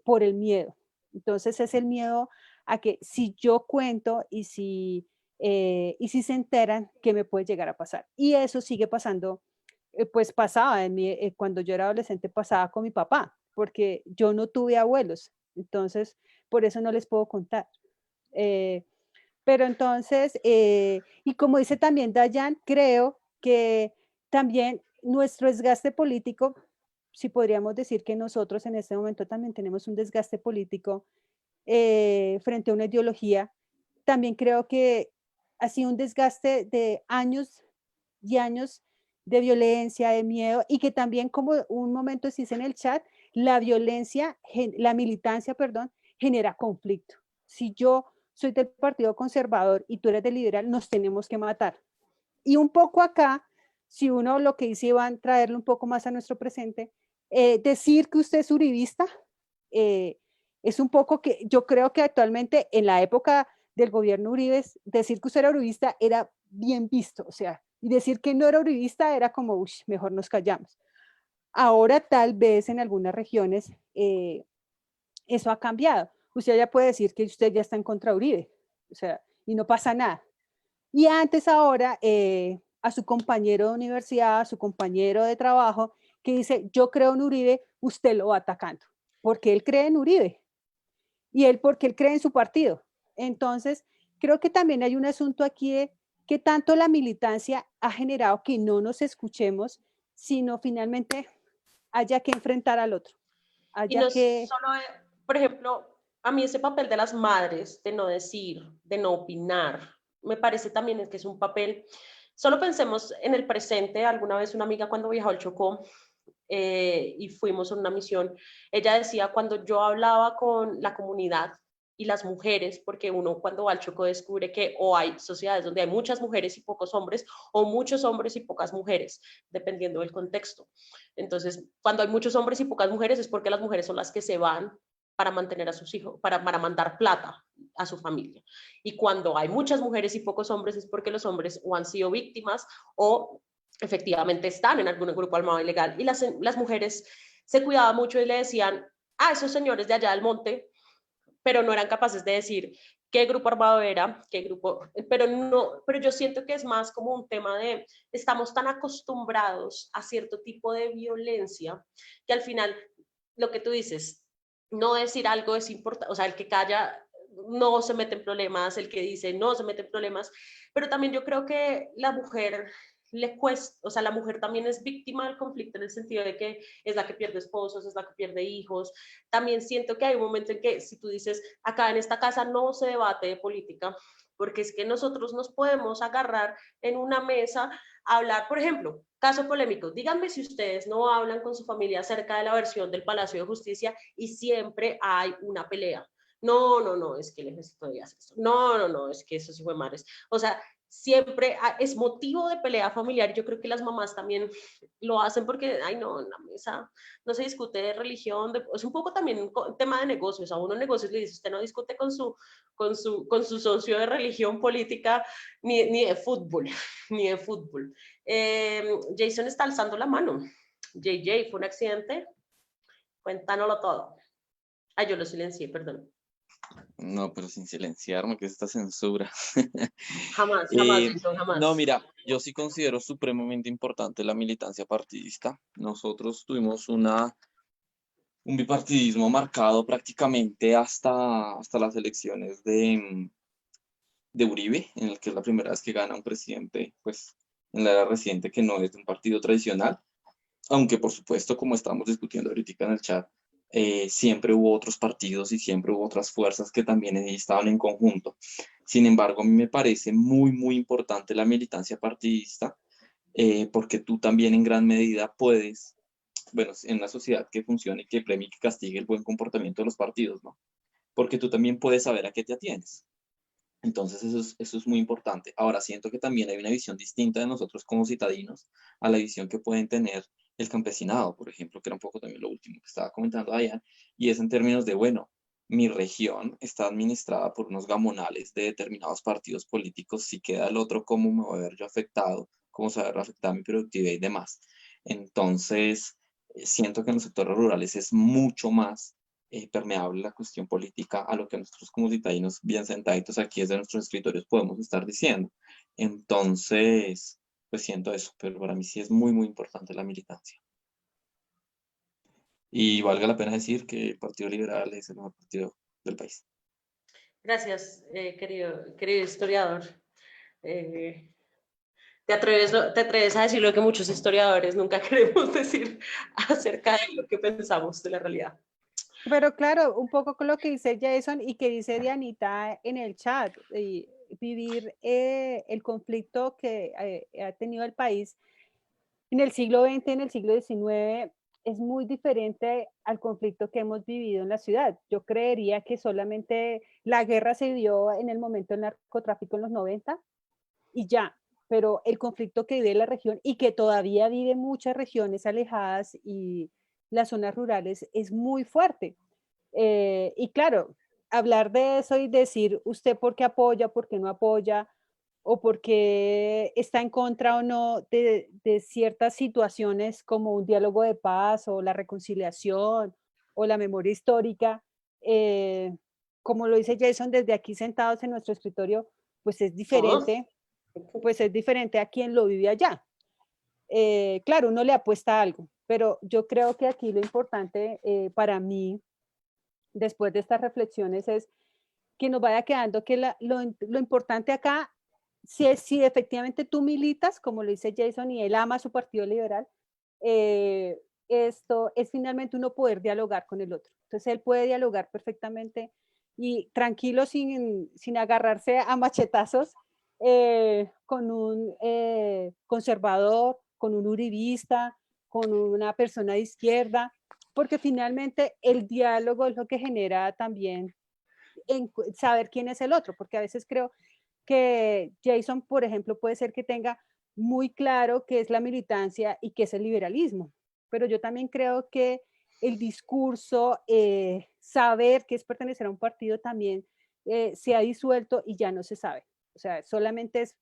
por el miedo. Entonces es el miedo a que si yo cuento y si se enteran, ¿qué me puede llegar a pasar? Y eso sigue pasando, pues pasaba cuando yo era adolescente, pasaba con mi papá. porque yo no tuve abuelos, entonces por eso no les puedo contar. Pero entonces, y como dice también Dayan, creo que también nuestro desgaste político, si podríamos decir que nosotros en este momento también tenemos un desgaste político frente a una ideología, también creo que ha sido un desgaste de años y años de violencia, de miedo, y que también, como un momento se dice en el chat, la violencia, la militancia, perdón, genera conflicto. Si yo soy del Partido Conservador y tú eres del Liberal, nos tenemos que matar. Y un poco acá, si uno lo que dice Iván, traerlo un poco más a nuestro presente, decir que usted es uribista, es un poco que yo creo que actualmente en la época del gobierno Uribe, decir que usted era uribista era bien visto, o sea, y decir que no era uribista era como, uy, mejor nos callamos. Ahora tal vez en algunas regiones eso ha cambiado. Usted ya puede decir que usted ya está en contra de Uribe, o sea, y no pasa nada. Y antes ahora a su compañero de universidad, a su compañero de trabajo, que dice, yo creo en Uribe, usted lo va atacando, porque él cree en Uribe, y él porque él cree en su partido. Entonces, creo que también hay un asunto aquí de que tanto la militancia ha generado que no nos escuchemos, sino finalmente haya que enfrentar al otro. Y no solo, por ejemplo, a mí ese papel de las madres, de no decir, de no opinar, me parece también que es un papel, solo pensemos en el presente. Alguna vez una amiga cuando viajó al Chocó y fuimos a una misión, ella decía, cuando yo hablaba con la comunidad y las mujeres, porque uno cuando va al Chocó descubre que o hay sociedades donde hay muchas mujeres y pocos hombres, o muchos hombres y pocas mujeres, dependiendo del contexto. Entonces, cuando hay muchos hombres y pocas mujeres es porque las mujeres son las que se van para mantener a sus hijos, para mandar plata a su familia. Y cuando hay muchas mujeres y pocos hombres es porque los hombres o han sido víctimas o efectivamente están en algún grupo armado ilegal. Y las mujeres se cuidaban mucho y le decían, esos señores de allá del monte, pero no eran capaces de decir qué grupo armado era, qué grupo, pero yo siento que es más como un tema de, estamos tan acostumbrados a cierto tipo de violencia, que al final, lo que tú dices, no decir algo es importante, o sea, el que calla no se mete en problemas, el que dice no se mete en problemas, pero también yo creo que la mujer le cuesta, o sea, la mujer también es víctima del conflicto en el sentido de que es la que pierde esposos, es la que pierde hijos. También siento que hay un momento en que si tú dices, acá en esta casa no se debate de política, porque es que nosotros nos podemos agarrar en una mesa a hablar, por ejemplo, caso polémico, díganme si ustedes no hablan con su familia acerca de la versión del Palacio de Justicia y siempre hay una pelea. No, es que el ejército debía hacer esto. No, es que eso sí fue madres. O sea, siempre es motivo de pelea familiar. Yo creo que las mamás también lo hacen porque, ay no, en la mesa no se discute de religión, es un poco también un tema de negocios. A uno en negocios le dice, usted no discute con su socio de religión política ni de fútbol, ni de fútbol. Jason está alzando la mano. JJ, ¿fue un accidente? Cuéntanoslo todo. Yo lo silencié, perdón. No, pero sin silenciarme, que es esta censura. Jamás, jamás. No, mira, yo sí considero supremamente importante la militancia partidista. Nosotros tuvimos un bipartidismo marcado prácticamente hasta las elecciones de Uribe, en el que es la primera vez que gana un presidente, pues, en la era reciente, que no es de un partido tradicional, aunque por supuesto, como estamos discutiendo ahorita en el chat, siempre hubo otros partidos y siempre hubo otras fuerzas que también estaban en conjunto. Sin embargo, a mí me parece muy, muy importante la militancia partidista, porque tú también en gran medida puedes, bueno, en una sociedad que funcione y que premie y que castigue el buen comportamiento de los partidos, ¿no? Porque tú también puedes saber a qué te atienes. Entonces eso es muy importante. Ahora, siento que también hay una visión distinta de nosotros como citadinos a la visión que pueden tener el campesinado, por ejemplo, que era un poco también lo último que estaba comentando Dayan, y es en términos de, bueno, mi región está administrada por unos gamonales de determinados partidos políticos, si queda el otro, ¿cómo me voy a ver yo afectado? ¿Cómo se va a ver afectada mi productividad y demás? Entonces, siento que en los sectores rurales es mucho más permeable la cuestión política a lo que nosotros como citadinos bien sentaditos aquí desde nuestros escritorios podemos estar diciendo. Entonces, pues siento eso, pero para mí sí es muy, muy importante la militancia. Y valga la pena decir que el Partido Liberal es el mejor partido del país. Gracias, querido historiador. Eh, te atreves a decir lo que muchos historiadores nunca queremos decir acerca de lo que pensamos de la realidad. Pero claro, un poco con lo que dice Jason y que dice Dianita en el chat, vivir el conflicto que ha tenido el país en el siglo XX, en el siglo XIX, es muy diferente al conflicto que hemos vivido en la ciudad. Yo creería que solamente la guerra se dio en el momento del narcotráfico en los 90 y ya, pero el conflicto que vive la región y que todavía vive muchas regiones alejadas y las zonas rurales es muy fuerte. Y claro, hablar de eso y decir usted por qué apoya, por qué no apoya, o por qué está en contra o no de ciertas situaciones como un diálogo de paz o la reconciliación o la memoria histórica, como lo dice Jason, desde aquí sentados en nuestro escritorio, pues es diferente, a quien lo vive allá. Claro, uno le apuesta a algo, pero yo creo que aquí lo importante para mí, después de estas reflexiones, es que nos vaya quedando que lo importante acá, si efectivamente tú militas, como lo dice Jason, y él ama su partido liberal, esto es finalmente uno poder dialogar con el otro. Entonces él puede dialogar perfectamente y tranquilo, sin agarrarse a machetazos, con un conservador, con un uribista, con una persona de izquierda, porque finalmente el diálogo es lo que genera también en saber quién es el otro, porque a veces creo que Jason, por ejemplo, puede ser que tenga muy claro qué es la militancia y qué es el liberalismo, pero yo también creo que el discurso, saber qué es pertenecer a un partido también se ha disuelto y ya no se sabe. O sea, solamente es,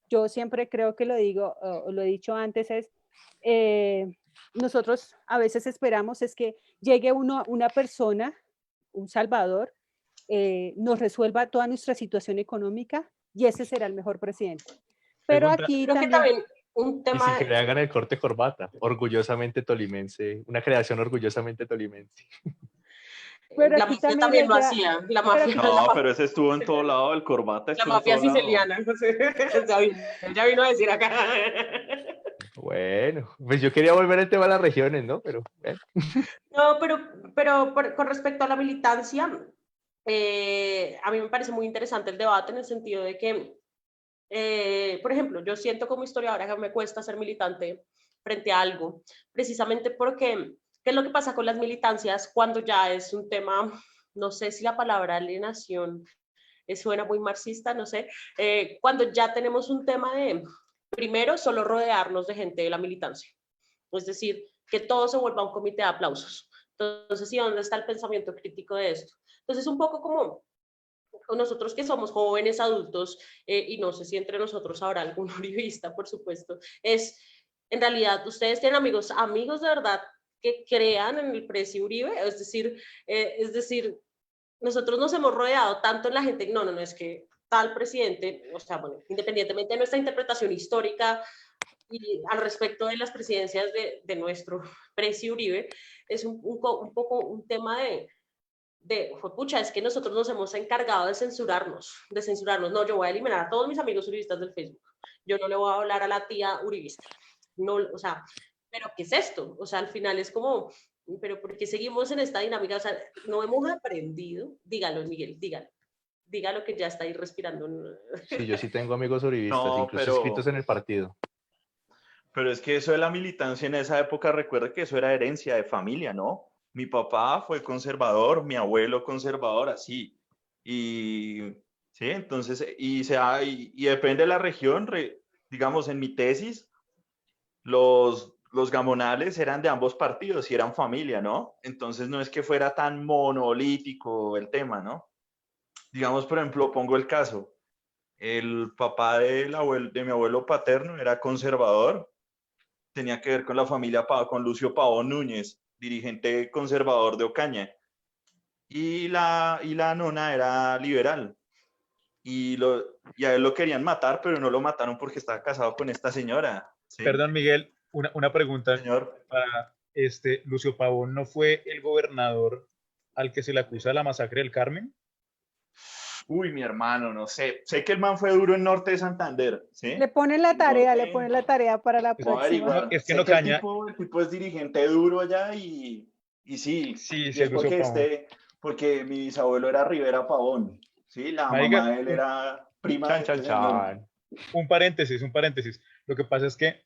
yo siempre creo que lo digo, o lo he dicho antes, es, nosotros a veces esperamos es que llegue una persona, un salvador, nos resuelva toda nuestra situación económica y ese será el mejor presidente. Pero Pregunta, aquí Creo que también, también un Y tema, sin que le hagan el corte corbata, orgullosamente tolimense, una creación orgullosamente tolimense. pero la aquí mafia también también les lo da, hacía, la pero mafia, aquí, No, pero ese estuvo en todo lado, el corbata la estuvo en mafia todo lado. siciliana, ya vino a decir acá. Bueno, pues yo quería volver al tema de las regiones, ¿no? Pero No, pero con respecto a la militancia, a mí me parece muy interesante el debate en el sentido de que, por ejemplo, yo siento como historiadora que me cuesta ser militante frente a algo, precisamente porque, ¿qué es lo que pasa con las militancias cuando ya es un tema, no sé si la palabra alienación suena muy marxista, no sé, cuando ya tenemos un tema de, primero, solo rodearnos de gente de la militancia, es decir, que todo se vuelva un comité de aplausos. Entonces, ¿y dónde está el pensamiento crítico de esto? Entonces, un poco como nosotros que somos jóvenes adultos, y no sé si entre nosotros habrá algún uribista, por supuesto, es, en realidad, ustedes tienen amigos de verdad que crean en el precio Uribe, es decir, nosotros nos hemos rodeado tanto en la gente, no, es que tal presidente, o sea, bueno, independientemente de nuestra interpretación histórica y al respecto de las presidencias de nuestro precio Uribe, es un poco un tema pucha, es que nosotros nos hemos encargado de censurarnos, no, yo voy a eliminar a todos mis amigos uribistas del Facebook, yo no le voy a hablar a la tía uribista, no, o sea, pero ¿qué es esto? O sea, al final es como, pero ¿por qué seguimos en esta dinámica? O sea, no hemos aprendido, dígalo, Miguel, dígalo que ya está ahí respirando. sí, yo sí tengo amigos uribistas, No, incluso escritos en el partido. pero es que eso de la militancia en esa época, recuerda que eso era herencia de familia, ¿no? Mi papá fue conservador, mi abuelo conservador, así. Y, sí, entonces, y depende de la región, digamos, en mi tesis, los gamonales eran de ambos partidos y eran familia, ¿no? Entonces no es que fuera tan monolítico el tema, ¿no? Digamos, por ejemplo, pongo el caso. El papá de mi abuelo paterno era conservador, tenía que ver con la familia, con Lucio Pavón Núñez, dirigente conservador de Ocaña. Y la nona era liberal. Y a él lo querían matar, pero no lo mataron porque estaba casado con esta señora. ¿Sí? perdón, Miguel, una pregunta Señor. Lucio Pavón no fue el gobernador al que se le acusa de la masacre del Carmen. Uy, mi hermano, no sé. Sé que el man fue duro en Norte de Santander, ¿sí? Le ponen la tarea para la Voy a próxima. averiguar. Es que Sé en que el Ocaña, tipo es dirigente duro allá y sí, sí, y sí, es es Lucio Pavón. porque mi bisabuelo era Rivera Pavón, ¿sí? La Marica, mamá de él era prima Chan, de chan, este señor. chan. un paréntesis. Lo que pasa es que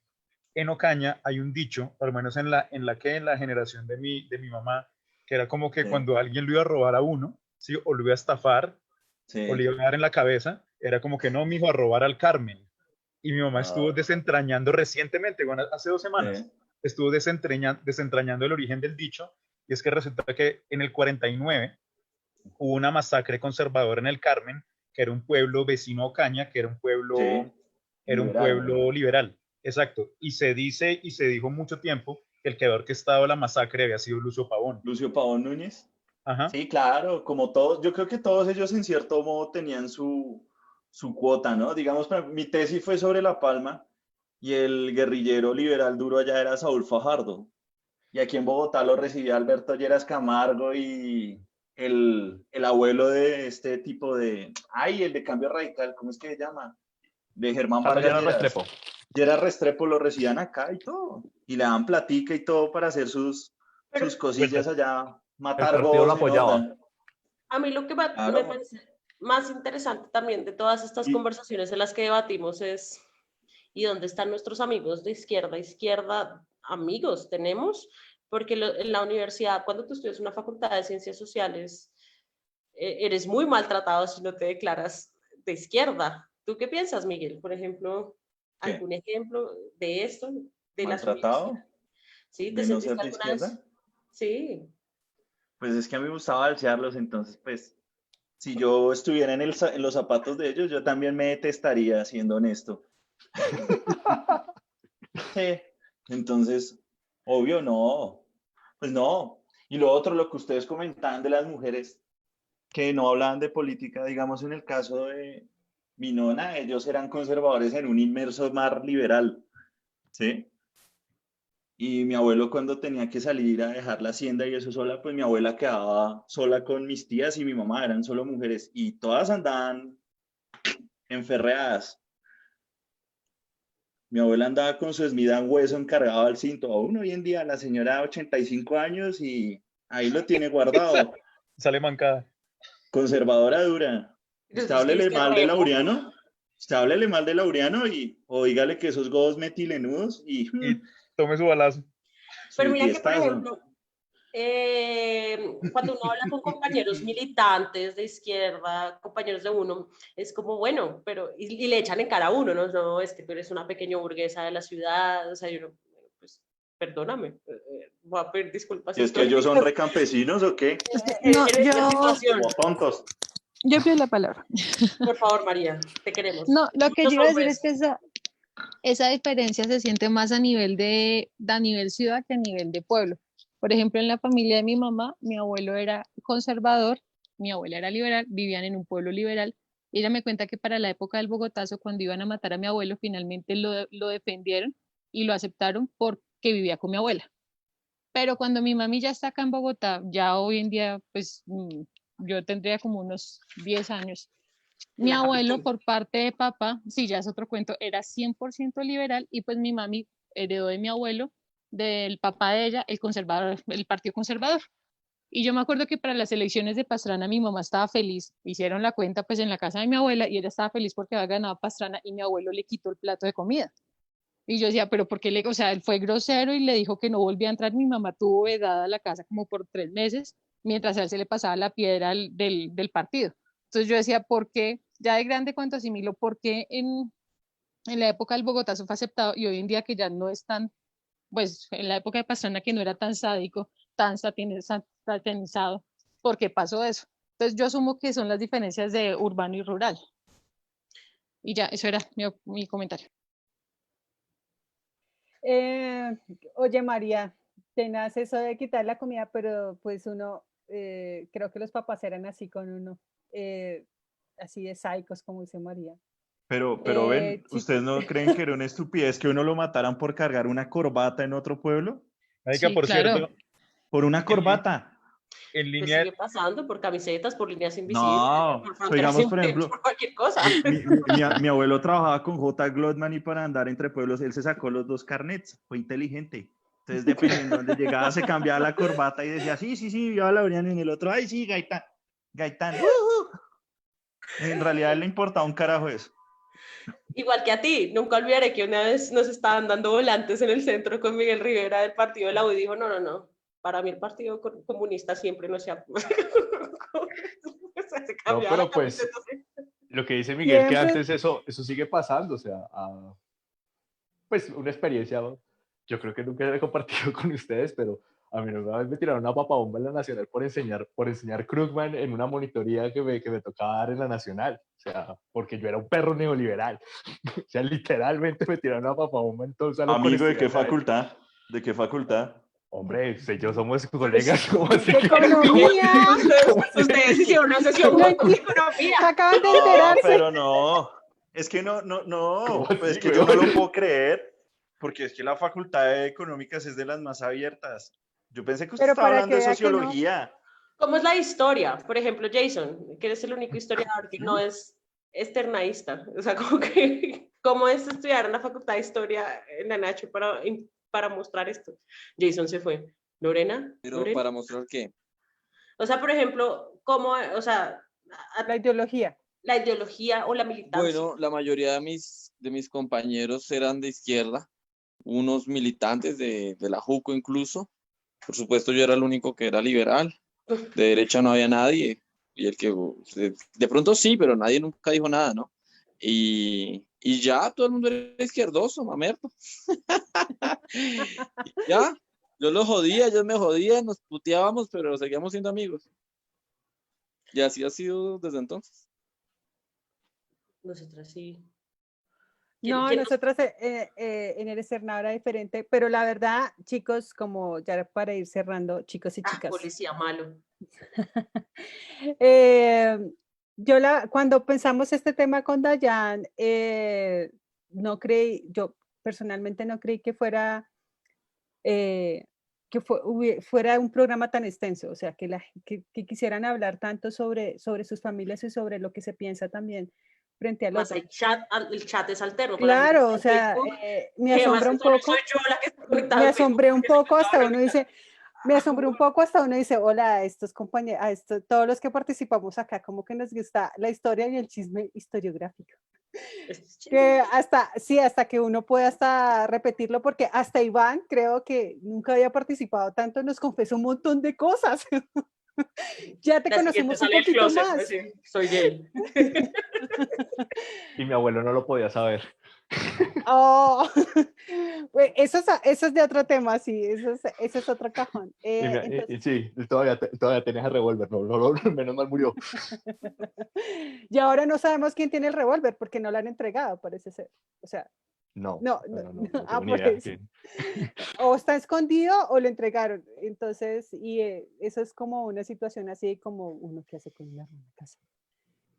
en Ocaña hay un dicho, por lo menos en la generación de mi mamá, que era como que Sí, cuando alguien lo iba a robar a uno, ¿sí? O lo iba a estafar, o le sí. iba a dar en la cabeza, era como que no, mijo, a robar al Carmen. Y mi mamá estuvo Ah, desentrañando recientemente, bueno, hace 2 semanas, sí, estuvo desentrañando el origen del dicho, y es que resulta que en el 49 hubo una masacre conservadora en el Carmen, que era un pueblo vecino a Ocaña, que sí. era un Liberal. pueblo liberal, exacto. Y se dice y se dijo mucho tiempo que el que había orquestado la masacre había sido Lucio Pavón. Lucio Pavón Núñez. Ajá. Sí, claro, como todos, yo creo que todos ellos en cierto modo tenían su cuota, ¿no? Digamos, mi tesis fue sobre La Palma y el guerrillero liberal duro allá era Saúl Fajardo. Y aquí en Bogotá lo recibía Alberto Lleras Camargo y el abuelo de este tipo el de Cambio Radical, ¿cómo es que se llama? De Germán Carlos Vargas Lleras Lleras. Restrepo. Lleras Restrepo lo recibían acá y todo. Y le daban platica y todo para hacer sus Pero cosillas allá, El matar partido lo godos en apoyaba. onda. a mí lo que me Claro. parece más interesante también de todas estas Y, conversaciones en las que debatimos es, ¿y dónde están nuestros amigos de izquierda? Izquierda, amigos tenemos, porque en la universidad, cuando tú estudias una facultad de ciencias sociales, eres muy maltratado si no te declaras de izquierda. ¿Tú qué piensas, Miguel? Por ejemplo, ¿Qué? ¿algún ejemplo de esto, de las universidades? ¿Maltratado ¿Sí? ¿Te de no ser sentiste de alguna vez? izquierda? Sí. Pues es que a mí me gustaba balsearlos, entonces pues si yo estuviera en los zapatos de ellos, yo también me detestaría, siendo honesto. Sí. Entonces, obvio, no. Pues no. Y lo otro, lo que ustedes comentaban de las mujeres que no hablaban de política, digamos en el caso de mi nona, ellos eran conservadores en un inmerso mar liberal, ¿sí? Y mi abuelo cuando tenía que salir a dejar la hacienda y eso sola, pues mi abuela quedaba sola con mis tías y mi mamá, eran solo mujeres y todas andaban enferreadas. Mi abuela andaba con su Smith & Wesson cargado al cinto. Aún hoy en día la señora 85 años y ahí lo tiene guardado. Sale mancada. Conservadora dura. Usted Es que háblele dice mal de remo. Laureano. Usted háblele mal de Laureano y o dígale que esos godos metilenudos y Y tome su balazo. Pero su mira que, por tiestazo. ejemplo, cuando uno habla con compañeros militantes de izquierda, compañeros de uno, es como, bueno, pero, y le echan en cara a uno, ¿no? No, es que tú eres una pequeña burguesa de la ciudad, o sea, yo no, pues, perdóname, voy a pedir disculpas ¿Y es que ellos son históricas. recampesinos o qué? No, En esta yo, situación, Como tontos. yo pido la palabra. por favor, María, te queremos. No, lo que yo Muchos iba a decir es hombres. que esa diferencia se siente más a nivel ciudad que a nivel de pueblo. Por ejemplo, en la familia de mi mamá, mi abuelo era conservador, mi abuela era liberal, vivían en un pueblo liberal. Y ella me cuenta que para la época del Bogotazo, cuando iban a matar a mi abuelo, finalmente lo defendieron y lo aceptaron porque vivía con mi abuela. Pero cuando mi mami ya está acá en Bogotá, ya hoy en día, pues yo tendría como unos 10 años. En Mi la abuelo, capital. por parte de papá, sí, ya es otro cuento, era 100% liberal y pues mi mami heredó de mi abuelo, del papá de ella, el conservador, el partido conservador. Y yo me acuerdo que para las elecciones de Pastrana mi mamá estaba feliz, hicieron la cuenta pues en la casa de mi abuela y ella estaba feliz porque había ganado Pastrana y mi abuelo le quitó el plato de comida. Y yo decía, pero ¿por qué o sea, él fue grosero y le dijo que no volvía a entrar? Mi mamá tuvo vedada la casa como por 3 meses, mientras a él se le pasaba la piedra del partido. Entonces yo decía, ¿por qué? Ya de grande cuando asimilo, ¿por qué en la época del Bogotazo fue aceptado y hoy en día que ya no es tan, pues en la época de Pastrana que no era tan sádico, tan satanizado, ¿por qué pasó eso? Entonces yo asumo que son las diferencias de urbano y rural. Y ya, eso era mi comentario. Oye, María, tenaz eso de quitar la comida, pero pues uno, creo que los papás eran así con uno, así de psicos, como dice María. Pero ven, Sí, ¿ustedes no creen que era una estupidez que uno lo mataran por cargar una corbata en otro pueblo? Marica, Sí, por claro. cierto, Por una corbata. en Pues línea, sigue pasando por camisetas, por líneas invisibles, No, por o fronteras digamos, por invisibles, ejemplo, por cualquier cosa. mi abuelo trabajaba con J. Glotman y para andar entre pueblos él se sacó los 2 carnets, fue inteligente. Entonces, dependiendo de dónde llegaba, se cambiaba la corbata y decía, sí, sí, sí, yo a Laureano, y en el otro, ay, sí, Gaitán, Gaitán. En realidad, a él le importaba un carajo eso. Igual que a ti, nunca olvidaré que una vez nos estaban dando volantes en el centro con Miguel Rivera del partido de la U y dijo, no, no, no, para mí el partido comunista siempre no se ha... se No, cambiaba la pero pues camiseta. lo que dice Miguel, que Siempre. antes eso sigue pasando, o sea, pues una experiencia, yo creo que nunca la he compartido con ustedes, pero a mí una vez me tiraron una papabomba en la Nacional por enseñar Krugman en una monitoría que me tocaba dar en la Nacional, o sea, porque yo era un perro neoliberal, o sea, literalmente me tiraron una papabomba en todo el salón con Amigo, ¿de qué estudiantes adentro. facultad? ¿De qué facultad? Hombre, usted y yo somos colegas, ¿cómo así? De economía. Ustedes hicieron una sesión No con entiendo. economía. Acaban de No, enterarse. pero no. Es que no, ¿Cómo pues es así, que yo no weón? lo puedo creer, porque es que la facultad de económicas es de las más abiertas. Yo pensé que usted Pero estaba para hablando que de vea que no. sociología. ¿Cómo es la historia? Por ejemplo, Jason, que eres el único historiador que no es externaísta. O sea, como que, ¿cómo es estudiar en la facultad de historia en la Nacho para mostrar esto? Jason se fue. ¿Lorena? Pero ¿Lorena? para mostrar qué. O sea, por ejemplo, ¿cómo, o sea, La ideología. la ideología o la militancia? Bueno, la mayoría de mis compañeros eran de izquierda, unos militantes de la JUCO incluso. Por supuesto, yo era el único que era liberal. De derecha no había nadie. Y el que de pronto sí, pero nadie nunca dijo nada, ¿no? Y ya todo el mundo era izquierdoso, mamerto. Y ya, yo los jodía, ellos me jodían, nos puteábamos, pero seguíamos siendo amigos. Y así ha sido desde entonces. Nosotras sí. No, ¿Quién nos- nosotros en el Externado era diferente, pero la verdad, chicos, como ya para ir cerrando, chicos y chicas, policía malo. eh, cuando pensamos este tema con Dayan, no creí, yo personalmente no creí que fuera, fuera un programa tan extenso, o sea, que quisieran hablar tanto sobre sus familias y sobre lo que se piensa también frente al Más otro. el chat es alterno. Para la gente Claro, que o está en sea, Facebook, me que más asombra un solo poco, soy yo la que está conectada me en Facebook, asombré un porque soy poco yo hasta la uno única. dice, me asombré un poco hasta uno dice, hola, a estos compañeros, todos los que participamos acá, como que nos gusta la historia y el chisme historiográfico. Que hasta que uno puede hasta repetirlo, porque hasta Iván creo que nunca había participado tanto, nos confesó un montón de cosas. Ya te La siguiente conocemos un sale del poquito closet, más. pues sí, soy gay. Y mi abuelo no lo podía saber. Oh, bueno, eso es de otro tema, sí, eso es otro cajón. Entonces, Sí, todavía tenía el revólver, menos mal murió. y ahora no sabemos quién tiene el revólver porque no lo han entregado, parece ser. O sea, No, no tengo ni por idea. eso. O está escondido o lo entregaron. Entonces, eso es como una situación así como uno que hace con una casa.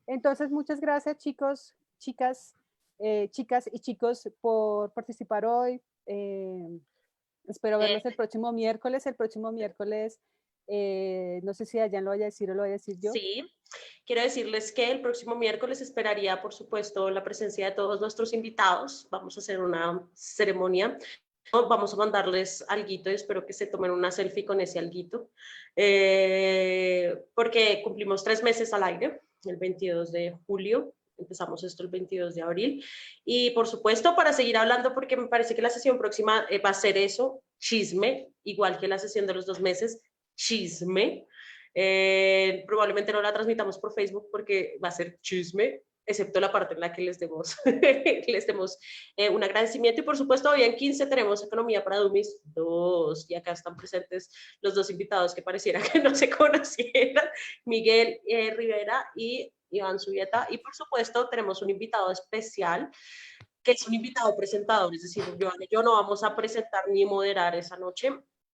Entonces, muchas gracias, chicos, chicas, chicas y chicos por participar hoy. Espero verlos el próximo miércoles. No sé si Dayan lo vaya a decir o lo voy a decir yo. Sí, quiero decirles que el próximo miércoles esperaría, por supuesto, la presencia de todos nuestros invitados. Vamos a hacer una ceremonia. Vamos a mandarles alguito y espero que se tomen una selfie con ese alguito, porque cumplimos 3 meses al aire, el 22 de julio. Empezamos esto el 22 de abril. Y por supuesto, para seguir hablando, porque me parece que la sesión próxima va a ser eso, chisme, igual que la sesión de los 2 meses, chisme. Probablemente no la transmitamos por Facebook porque va a ser chisme, excepto la parte en la que les demos, un agradecimiento. Y por supuesto, hoy en 15 tenemos Economía para Dummies 2, y acá están presentes los 2 invitados que pareciera que no se conocieran, Miguel Rivera y Iván Zubieta. Y por supuesto, tenemos un invitado especial, que es un invitado presentador, es decir, yo no vamos a presentar ni moderar esa noche,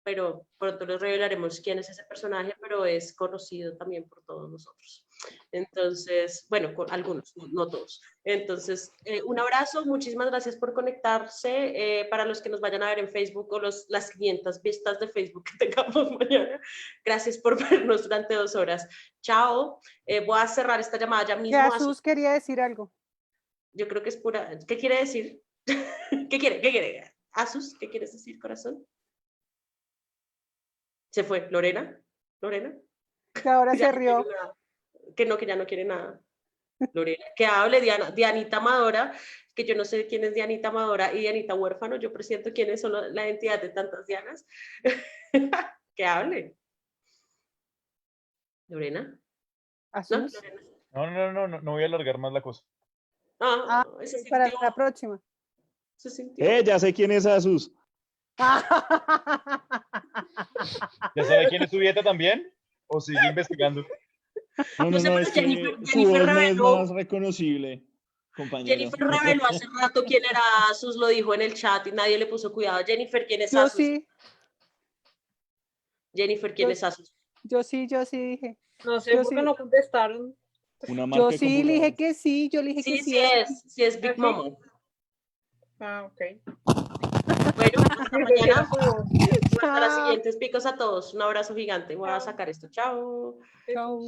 pero pronto les revelaremos quién es ese personaje, pero es conocido también por todos nosotros. Entonces, bueno, con algunos, no todos. Entonces, un abrazo, muchísimas gracias por conectarse. Para los que nos vayan a ver en Facebook o las 500 vistas de Facebook que tengamos mañana, gracias por vernos durante 2 horas. Chao. Voy a cerrar esta llamada ya mismo. Jesús quería decir algo. Yo creo que es pura. ¿Qué quiere decir? ¿Qué quiere? Asus, ¿qué quieres decir, corazón? Se fue. ¿Lorena? Que ahora se rió. Que ya no quiere nada. Lorena, que hable Dianita Amadora, que yo no sé quién es Dianita Amadora y Dianita Huérfano, yo presiento quiénes son la entidad de tantas Dianas. Que hable. ¿Lorena? ¿Asus? No voy a alargar más la cosa. Para la próxima. Ya sé quién es Asus. ¿Ya sabe quién es su dieta también? ¿O sigue investigando? No, es que su voz no es más reconocible, compañero. Jennifer reveló hace rato quién era Asus, lo dijo en el chat y nadie le puso cuidado. Jennifer, ¿quién es Asus? Sí. Jennifer, ¿quién es Asus? Yo sí dije. No sé por qué no contestaron. Yo sí le dije que sí, Sí es Big Mama. Ok. Bueno, hasta mañana. Hasta las siguientes picos a todos. Un abrazo gigante. Voy a sacar esto. Chao. Chao.